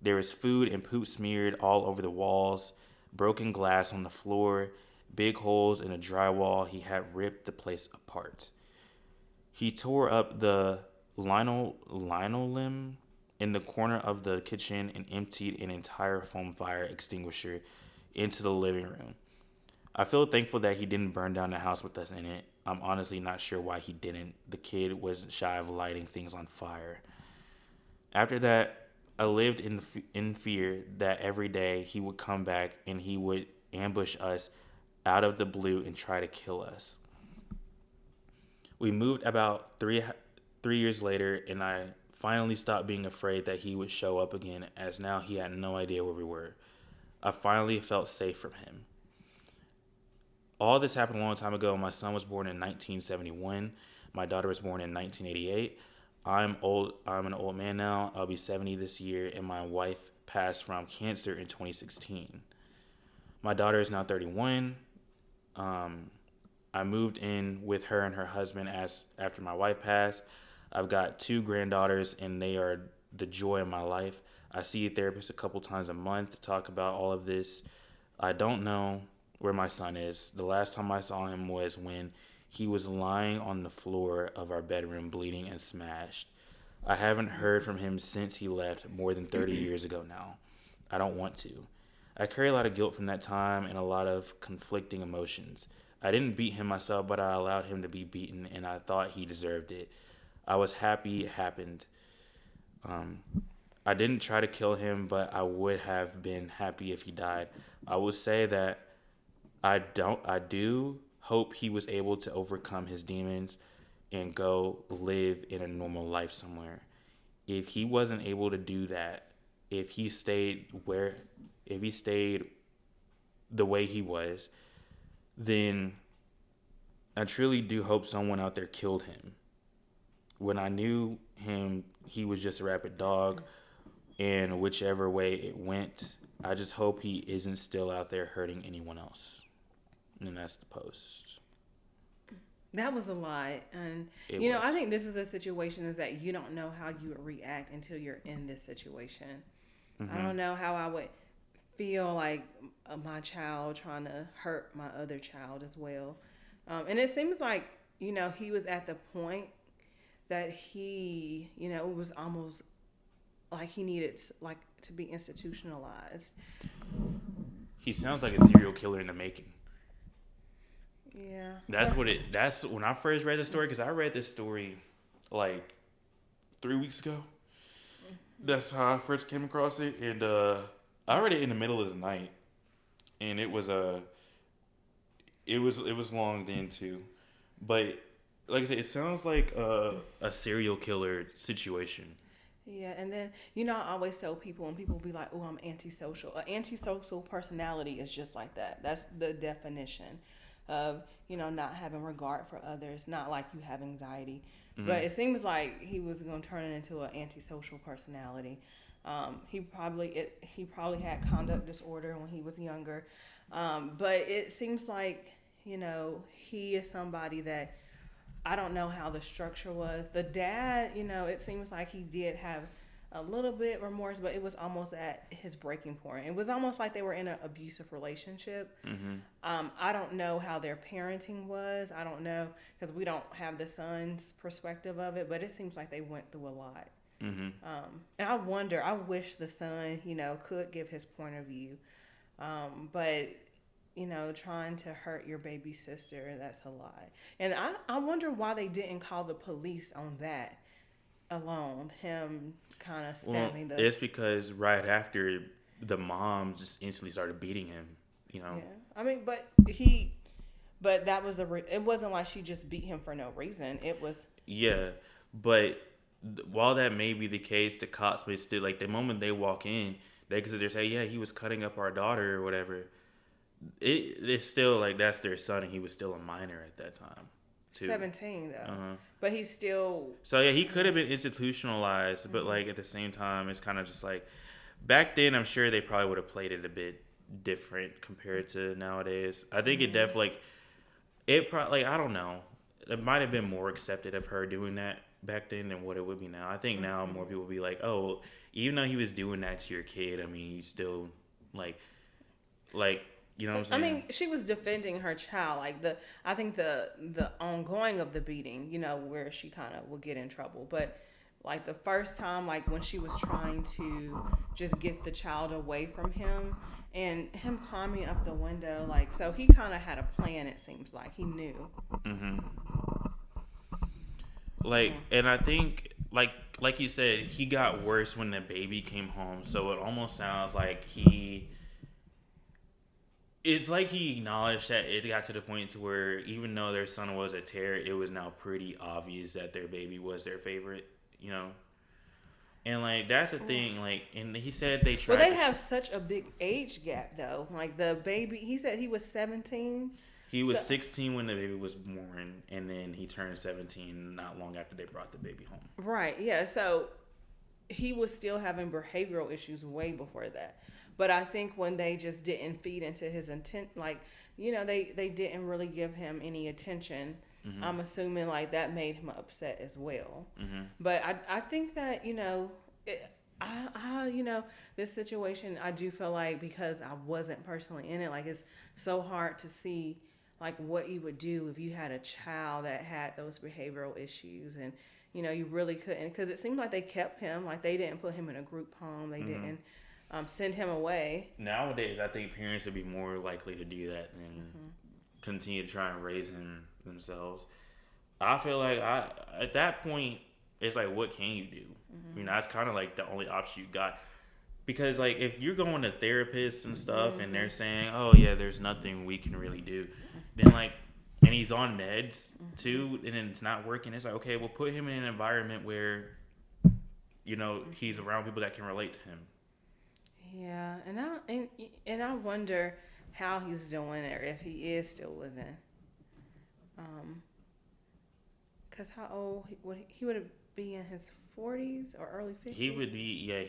There was food and poop smeared all over the walls, broken glass on the floor, big holes in the drywall. He had ripped the place apart. He tore up the linoleum in the corner of the kitchen and emptied an entire foam fire extinguisher into the living room. I feel thankful that he didn't burn down the house with us in it. I'm honestly not sure why he didn't. The kid wasn't shy of lighting things on fire. After that, I lived in fear that every day he would come back and he would ambush us out of the blue and try to kill us. We moved about three years later, and I finally stopped being afraid that he would show up again, as now he had no idea where we were. I finally felt safe from him. All this happened a long time ago. My son was born in 1971. My daughter was born in 1988. I'm old. I'm an old man now. I'll be 70 this year, and my wife passed from cancer in 2016. My daughter is now 31. I moved in with her and her husband after my wife passed. I've got 2 granddaughters, and they are the joy of my life. I see a therapist a couple times a month to talk about all of this. I don't know where my son is. The last time I saw him was when he was lying on the floor of our bedroom, bleeding and smashed. I haven't heard from him since he left more than 30 years ago now. I don't want to. I carry a lot of guilt from that time and a lot of conflicting emotions. I didn't beat him myself, but I allowed him to be beaten, and I thought he deserved it. I was happy it happened. I didn't try to kill him, but I would have been happy if he died. I would say that I do hope he was able to overcome his demons and go live in a normal life somewhere. If he wasn't able to do that, if he stayed the way he was, then I truly do hope someone out there killed him. When I knew him, he was just a rabid dog, and whichever way it went, I just hope he isn't still out there hurting anyone else. And that's the post. That was a lot. And, I think this is a situation is that you don't know how you would react until you're in this situation. Mm-hmm. I don't know how I would feel like my child trying to hurt my other child as well. And it seems like, he was at the point that he, it was almost like he needed to be institutionalized. He sounds like a serial killer in the making. Yeah. That's when I first read the story, because I read this story like 3 weeks ago. That's how I first came across it, and I read it in the middle of the night, and it was long then too, but like I said, it sounds like a serial killer situation. Yeah, and then I always tell people when people be like, "Oh, I'm antisocial." An antisocial personality is just like that. That's the definition of not having regard for others. Not like you have anxiety, but it seems like he was going to turn it into an antisocial personality. He probably had conduct disorder when he was younger, but it seems like he is somebody that I don't know how the structure was. The dad, it seems like he did have a little bit remorse, but it was almost at his breaking point. It was almost like they were in an abusive relationship. Mm-hmm. I don't know how their parenting was. I don't know, because we don't have the son's perspective of it, but it seems like they went through a lot. Mm-hmm. And I wish the son, could give his point of view. But, trying to hurt your baby sister, that's a lot. And I wonder why they didn't call the police on that alone, him kind of stabbing It's because right after, the mom just instantly started beating him, Yeah, I mean, but that was it wasn't like she just beat him for no reason. It was... Yeah, but while that may be the case, the cops may still, like, the moment they walk in, they consider, say, yeah, he was cutting up our daughter or whatever. It's still like that's their son, and he was still a minor at that time, too. 17 though, but he's still. So yeah, he could have been institutionalized, but like at the same time, it's kind of just like back then. I'm sure they probably would have played it a bit different compared to nowadays. I think it definitely probably I don't know. It might have been more accepted of her doing that back then than what it would be now. I think now more people will be like, oh, even though he was doing that to your kid, I mean, he's still like. You know what I'm saying? I mean, she was defending her child. I think the ongoing of the beating, where she kind of would get in trouble. But like the first time, like when she was trying to just get the child away from him, And him climbing up the window, like, so he kind of had a plan. It seems like he knew. Mm-hmm. Like, and I think, like you said, he got worse when the baby came home. So it almost sounds like it's like he acknowledged that it got to the point to where even though their son was a terror, it was now pretty obvious that their baby was their favorite, you know? And, like, that's the thing, like, and he said they tried. Well, they have such a big age gap, though. Like, the baby, he said he was 17. He was 16 when the baby was born, and then he turned 17 not long after they brought the baby home. Right, yeah. So he was still having behavioral issues way before that. But I think when they just didn't feed into his intent, like, you know, they didn't really give him any attention. Mm-hmm. I'm assuming, like, that made him upset as well. Mm-hmm. But I think that, you know, you know, this situation, I do feel like, because I wasn't personally in it, like, it's so hard to see, like, what you would do if you had a child that had those behavioral issues. And, you know, you really couldn't, because it seemed like they kept him, like, they didn't put him in a group home. They didn't send him away. Nowadays, I think parents would be more likely to do that than continue to try and raise him themselves. I feel like at that point, it's like, what can you do? You know, that's kind of like the only option you got. Because, like, if you're going to therapists and stuff and they're saying, oh, yeah, there's nothing we can really do, then, like, and he's on meds too, and then it's not working, it's like, okay, we'll put him in an environment where, you know, he's around people that can relate to him. Yeah, and I wonder how he's doing, or if he is still living. Cause how old he would be in his 40s or early 50s? He would be, yeah.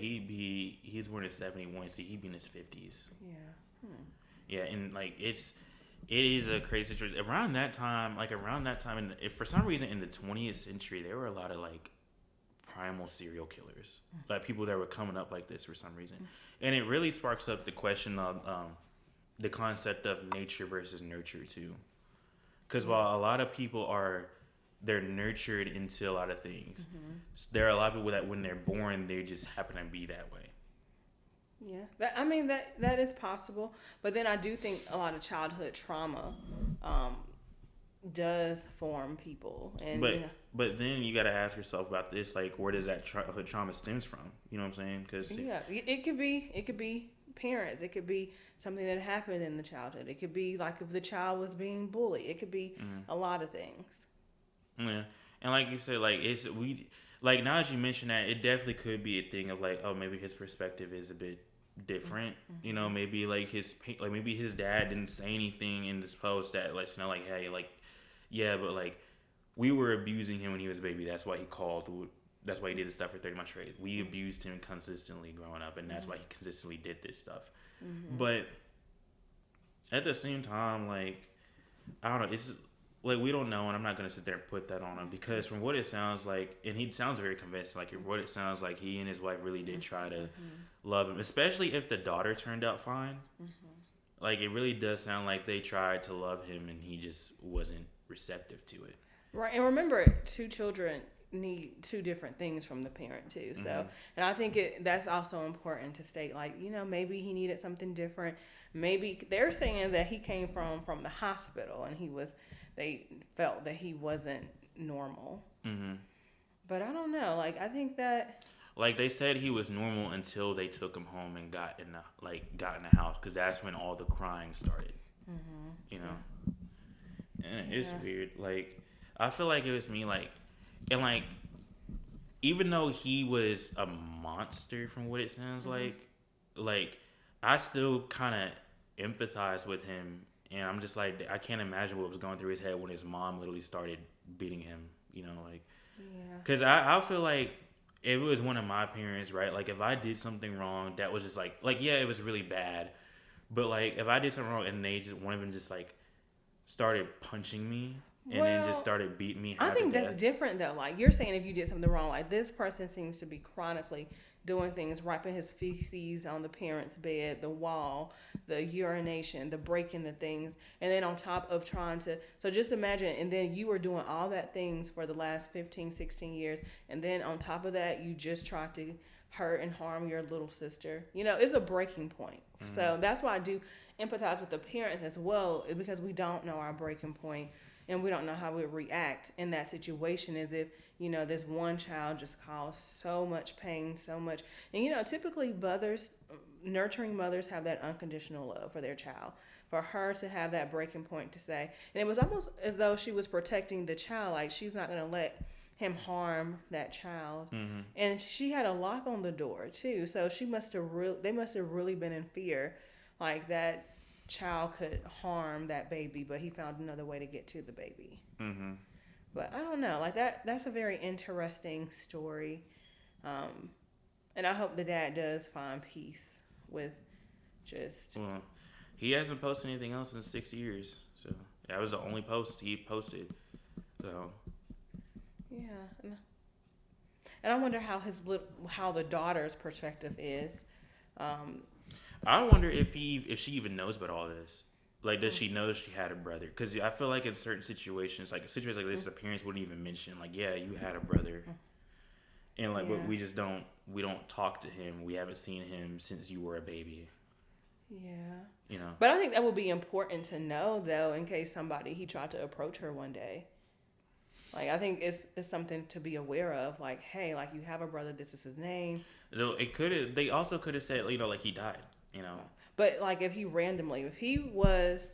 He's born in 71, so he'd be in his 50s. Yeah. Yeah, and like it is a crazy situation. Around that time, and if for some reason in the 20th century, there were a lot of like primal serial killers, like people that were coming up like this for some reason, and it really sparks up the question of the concept of nature versus nurture too. Because while a lot of people they're nurtured into a lot of things, there are a lot of people that when they're born they just happen to be that way. Yeah, that is possible, but then I do think a lot of childhood trauma does form people, and but then you got to ask yourself about this, like, where does that childhood trauma stems from? You know what I'm saying? Because it could be parents, it could be something that happened in the childhood, it could be like if the child was being bullied, it could be a lot of things. Yeah, and like you said, like like now that you mention that, it definitely could be a thing of like, oh, maybe his perspective is a bit different. You know, maybe like maybe his dad didn't say anything in this post that lets you know, like, hey, like, yeah, but like we were abusing him when he was a baby. That's why he called. That's why he did this stuff for 30 months straight. We abused him consistently growing up, and that's why he consistently did this stuff. But at the same time, like, I don't know, it's like we don't know, and I'm not gonna sit there and put that on him, because from what it sounds like, and he sounds very convincing, like what it sounds like, he and his wife really did try to love him, especially if the daughter turned out fine. Like, it really does sound like they tried to love him and he just wasn't receptive to it. Right, and remember, 2 children need 2 different things from the parent too. So, and I think that's also important to state, like, you know, maybe he needed something different. Maybe they're saying that he came from the hospital and they felt that he wasn't normal. But I don't know. Like, I think that, like, they said he was normal until they took him home and got in the house, because that's when all the crying started. You know, and it's weird. Like, I feel like it was me. Like, and like, even though he was a monster from what it sounds like I still kind of empathize with him. And I'm just like, I can't imagine what was going through his head when his mom literally started beating him, you know, like, because I feel like if it was one of my parents, right, like, if I did something wrong that was just like, yeah, it was really bad, but like, if I did something wrong and one of them just like started punching me and then just started beating me, I think that's different though. Like, you're saying if you did something wrong, like, this person seems to be chronically doing things, wiping his feces on the parent's bed, the wall, the urination, the breaking the things, and then on top of trying to, so just imagine, and then you were doing all that things for the last 15, 16 years, and then on top of that, you just tried to hurt and harm your little sister. You know, it's a breaking point So that's why I do empathize with the parents as well, because we don't know our breaking point and we don't know how we react in that situation, as if, this one child just caused so much pain, so much. And, typically nurturing mothers have that unconditional love for their child. For her to have that breaking point to say, and it was almost as though she was protecting the child, like she's not going to let him harm that child. And she had a lock on the door too, so they must have really been in fear, like that child could harm that baby, but he found another way to get to the baby. But I don't know, like that's a very interesting story, and I hope the dad does find peace with just. Well, he hasn't posted anything else in 6 years, so that was the only post he posted. So. Yeah, and I wonder how the daughter's perspective is. I wonder if she even knows about all this. Like, does she know she had a brother? Because I feel like in certain situations, like situations like this, the parents wouldn't even mention, like, yeah, you had a brother, and like, but we don't talk to him. We haven't seen him since you were a baby. Yeah. But I think that would be important to know, though, in case he tried to approach her one day. Like, I think it's something to be aware of. Like, hey, like, you have a brother. This is his name. They also could have said, like he died. But like, if he was,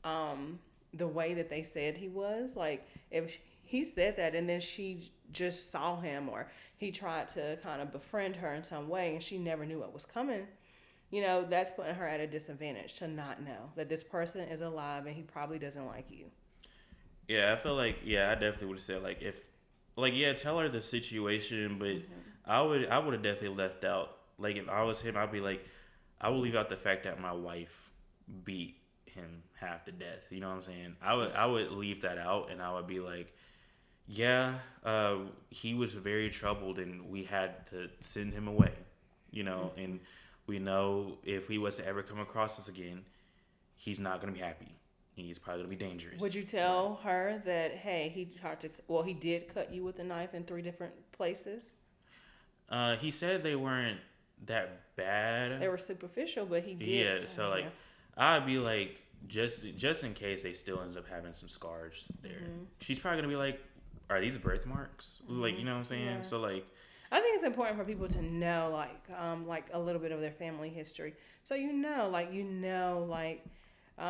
the way that they said he was, like, if he said that and then she just saw him, or he tried to kind of befriend her in some way and she never knew what was coming, that's putting her at a disadvantage to not know that this person is alive and he probably doesn't like you. Yeah, I feel like, I definitely would have said, like, tell her the situation, but I would have definitely left out, like, if I was him, I'd be like, I would leave out the fact that my wife beat him half to death. You know what I'm saying? I would leave that out, and I would be like, he was very troubled, and we had to send him away, and we know if he was to ever come across us again, he's not going to be happy. He's probably going to be dangerous. Would you tell her that, hey, he did cut you with a knife in 3 different places? He said they weren't that bad. They were superficial, but he did. Yeah, so like, I'd be like, just in case they still ends up having some scars there. She's probably going to be like, are these birthmarks? Like, you know what I'm saying? Yeah. So like, I think it's important for people to know, like a little bit of their family history. So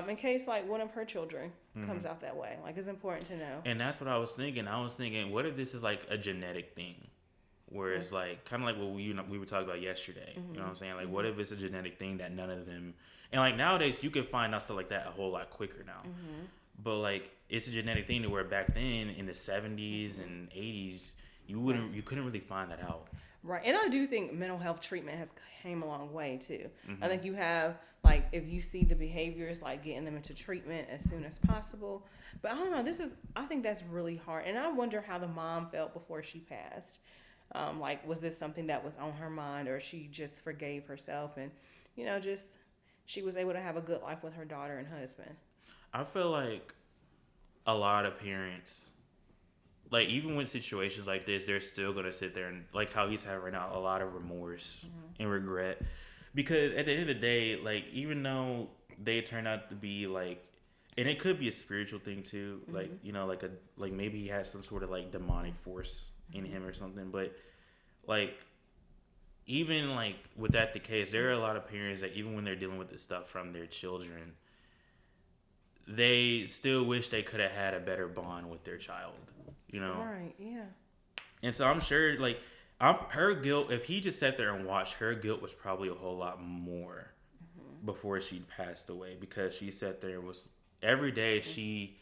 in case like one of her children comes out that way, like, it's important to know. And that's what I was thinking. What if this is like a genetic thing, where it's like kind of like what we were talking about yesterday. You know what I'm saying? Like, what if it's a genetic thing that none of them, and like nowadays you can find out stuff like that a whole lot quicker now. But like, it's a genetic thing to where back then in the 70s and 80s you couldn't really find that out. Right. And I do think mental health treatment has came a long way too. I think you have, like, if you see the behaviors, like getting them into treatment as soon as possible. But I don't know, I think that's really hard. And I wonder how the mom felt before she passed. Like, was this something that was on her mind, or she just forgave herself and, just she was able to have a good life with her daughter and husband? I feel like a lot of parents, like, even with situations like this, they're still going to sit there and, like how he's having right now, a lot of remorse and regret. Because at the end of the day, like, even though they turn out to be, like, and it could be a spiritual thing too, like, like maybe he has some sort of, like, demonic force in him or something. But, like, even, like, with that the case, there are a lot of parents that even when they're dealing with this stuff from their children, they still wish they could have had a better bond with their child. Right, yeah. And so I'm sure, like, her guilt, if he just sat there and watched, her guilt was probably a whole lot more before she passed away, because she sat there and was, every day she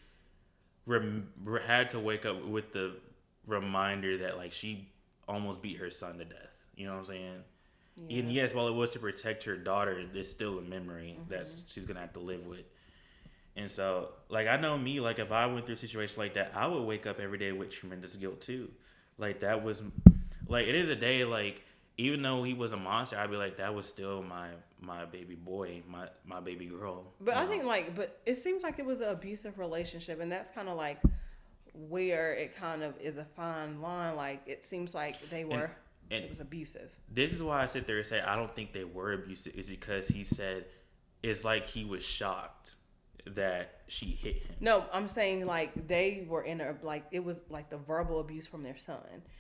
had to wake up with the reminder that, like, she almost beat her son to death. You know what I'm saying? Yeah. And yes, while it was to protect her daughter, there's still a memory that she's going to have to live with. And so, like, I know me, like, if I went through a situation like that, I would wake up every day with tremendous guilt too. Like, that was, like, at the end of the day, like, even though he was a monster, I'd be like, that was still my baby boy, my baby girl. But I think, like, but it seems like it was an abusive relationship, and that's kind of like where it kind of is a fine line. Like, it seems like they were. And it was abusive. this is why I sit there and say I don't think they were abusive. Is because he said it's like he was shocked that she hit him. No, I'm saying like they were in a like it was like the verbal abuse from their son,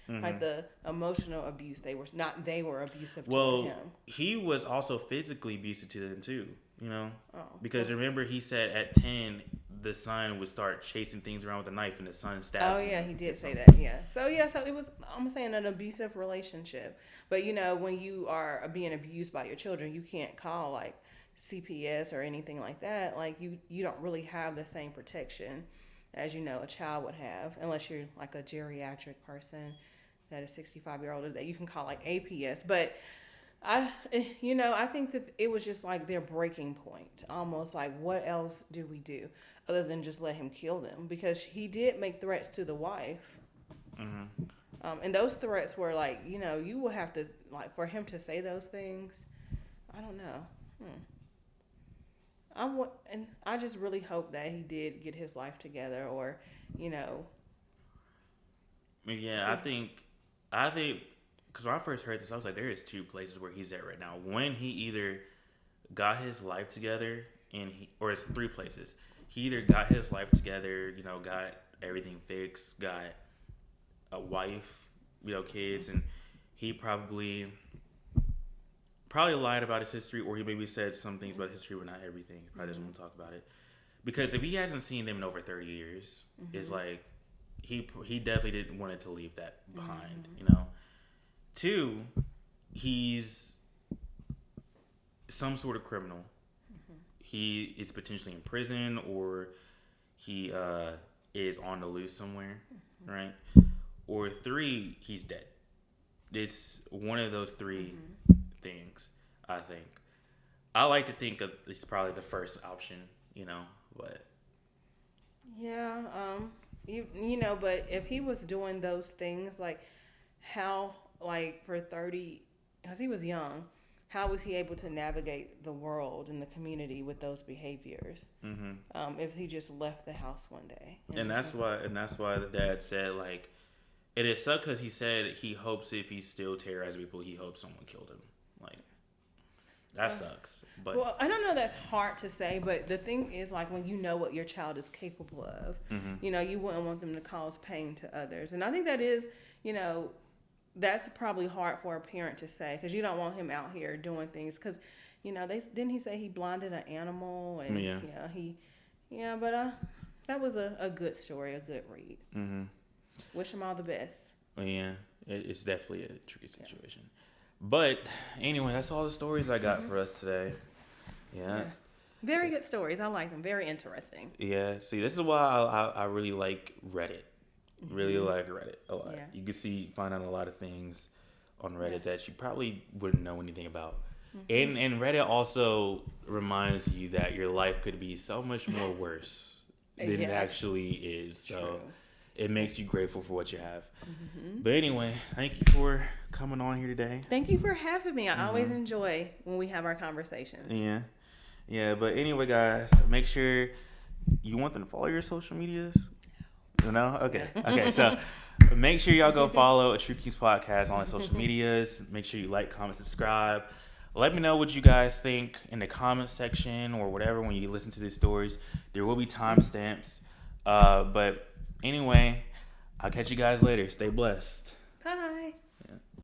like the emotional abuse. They were abusive toward him. He was also physically abusive to them too. You know, Oh, because remember he said at 10 the son would start chasing things around with a knife and the son stabbed Oh him. yeah, he did say that. Yeah. So it was. I'm saying an abusive relationship. But when you are being abused by your children, you can't call like CPS or anything like that. Like you don't really have the same protection as a child would have, unless you're like a geriatric person that is 65-year-old that you can call like APS. But I think that it was just like their breaking point. Almost like, what else do we do other than just let him kill them? Because he did make threats to the wife. And those threats were like, you will have to, like, for him to say those things. I don't know. And I just really hope that he did get his life together, or, Yeah, I think, because when I first heard this, I was like, there is two places where he's at right now. When he either got his life together, or it's three places. He either got his life together, got everything fixed, got a wife, kids, and he probably lied about his history, or he maybe said some things about history, but not everything. He probably doesn't want to talk about it. Because if he hasn't seen them in over 30 years, it's like, he definitely didn't want to leave that behind, Two, he's some sort of criminal. He is potentially in prison, or he is on the loose somewhere, right? Or three, he's dead. It's one of those three things, I think. I like to think of it's probably the first option, but... Yeah, but if he was doing those things, like, how, like, for 30, because he was young, how was he able to navigate the world and the community with those behaviors? If he just left the house one day, and that's why the dad said, like, it sucked because he said he hopes if he's still terrorizing people, he hopes someone killed him. Like, that sucks. But well, I don't know. That's hard to say, but the thing is, like, when you know what your child is capable of, you wouldn't want them to cause pain to others, and I think that is, that's probably hard for a parent to say, because you don't want him out here doing things. Because, didn't he say he blinded an animal? And but that was a good story, a good read. Wish him all the best. Well, yeah, it's definitely a tricky situation. Yeah. But anyway, that's all the stories I got for us today. Yeah. Very good stories. I like them. Very interesting. Yeah. See, this is why I really like Reddit. Really like Reddit a lot. Yeah. You can find out a lot of things on Reddit that you probably wouldn't know anything about. And Reddit also reminds you that your life could be so much more worse than it actually is. So true. It makes you grateful for what you have. But anyway, thank you for coming on here today. Thank you for having me. I always enjoy when we have our conversations. Yeah. Yeah, but anyway, guys, make sure you want them to follow your social medias. No? Okay. Okay, so make sure y'all go follow A True Kings Podcast on social medias. Make sure you like, comment, subscribe. Let me know what you guys think in the comment section or whatever when you listen to these stories. There will be timestamps. But anyway, I'll catch you guys later. Stay blessed.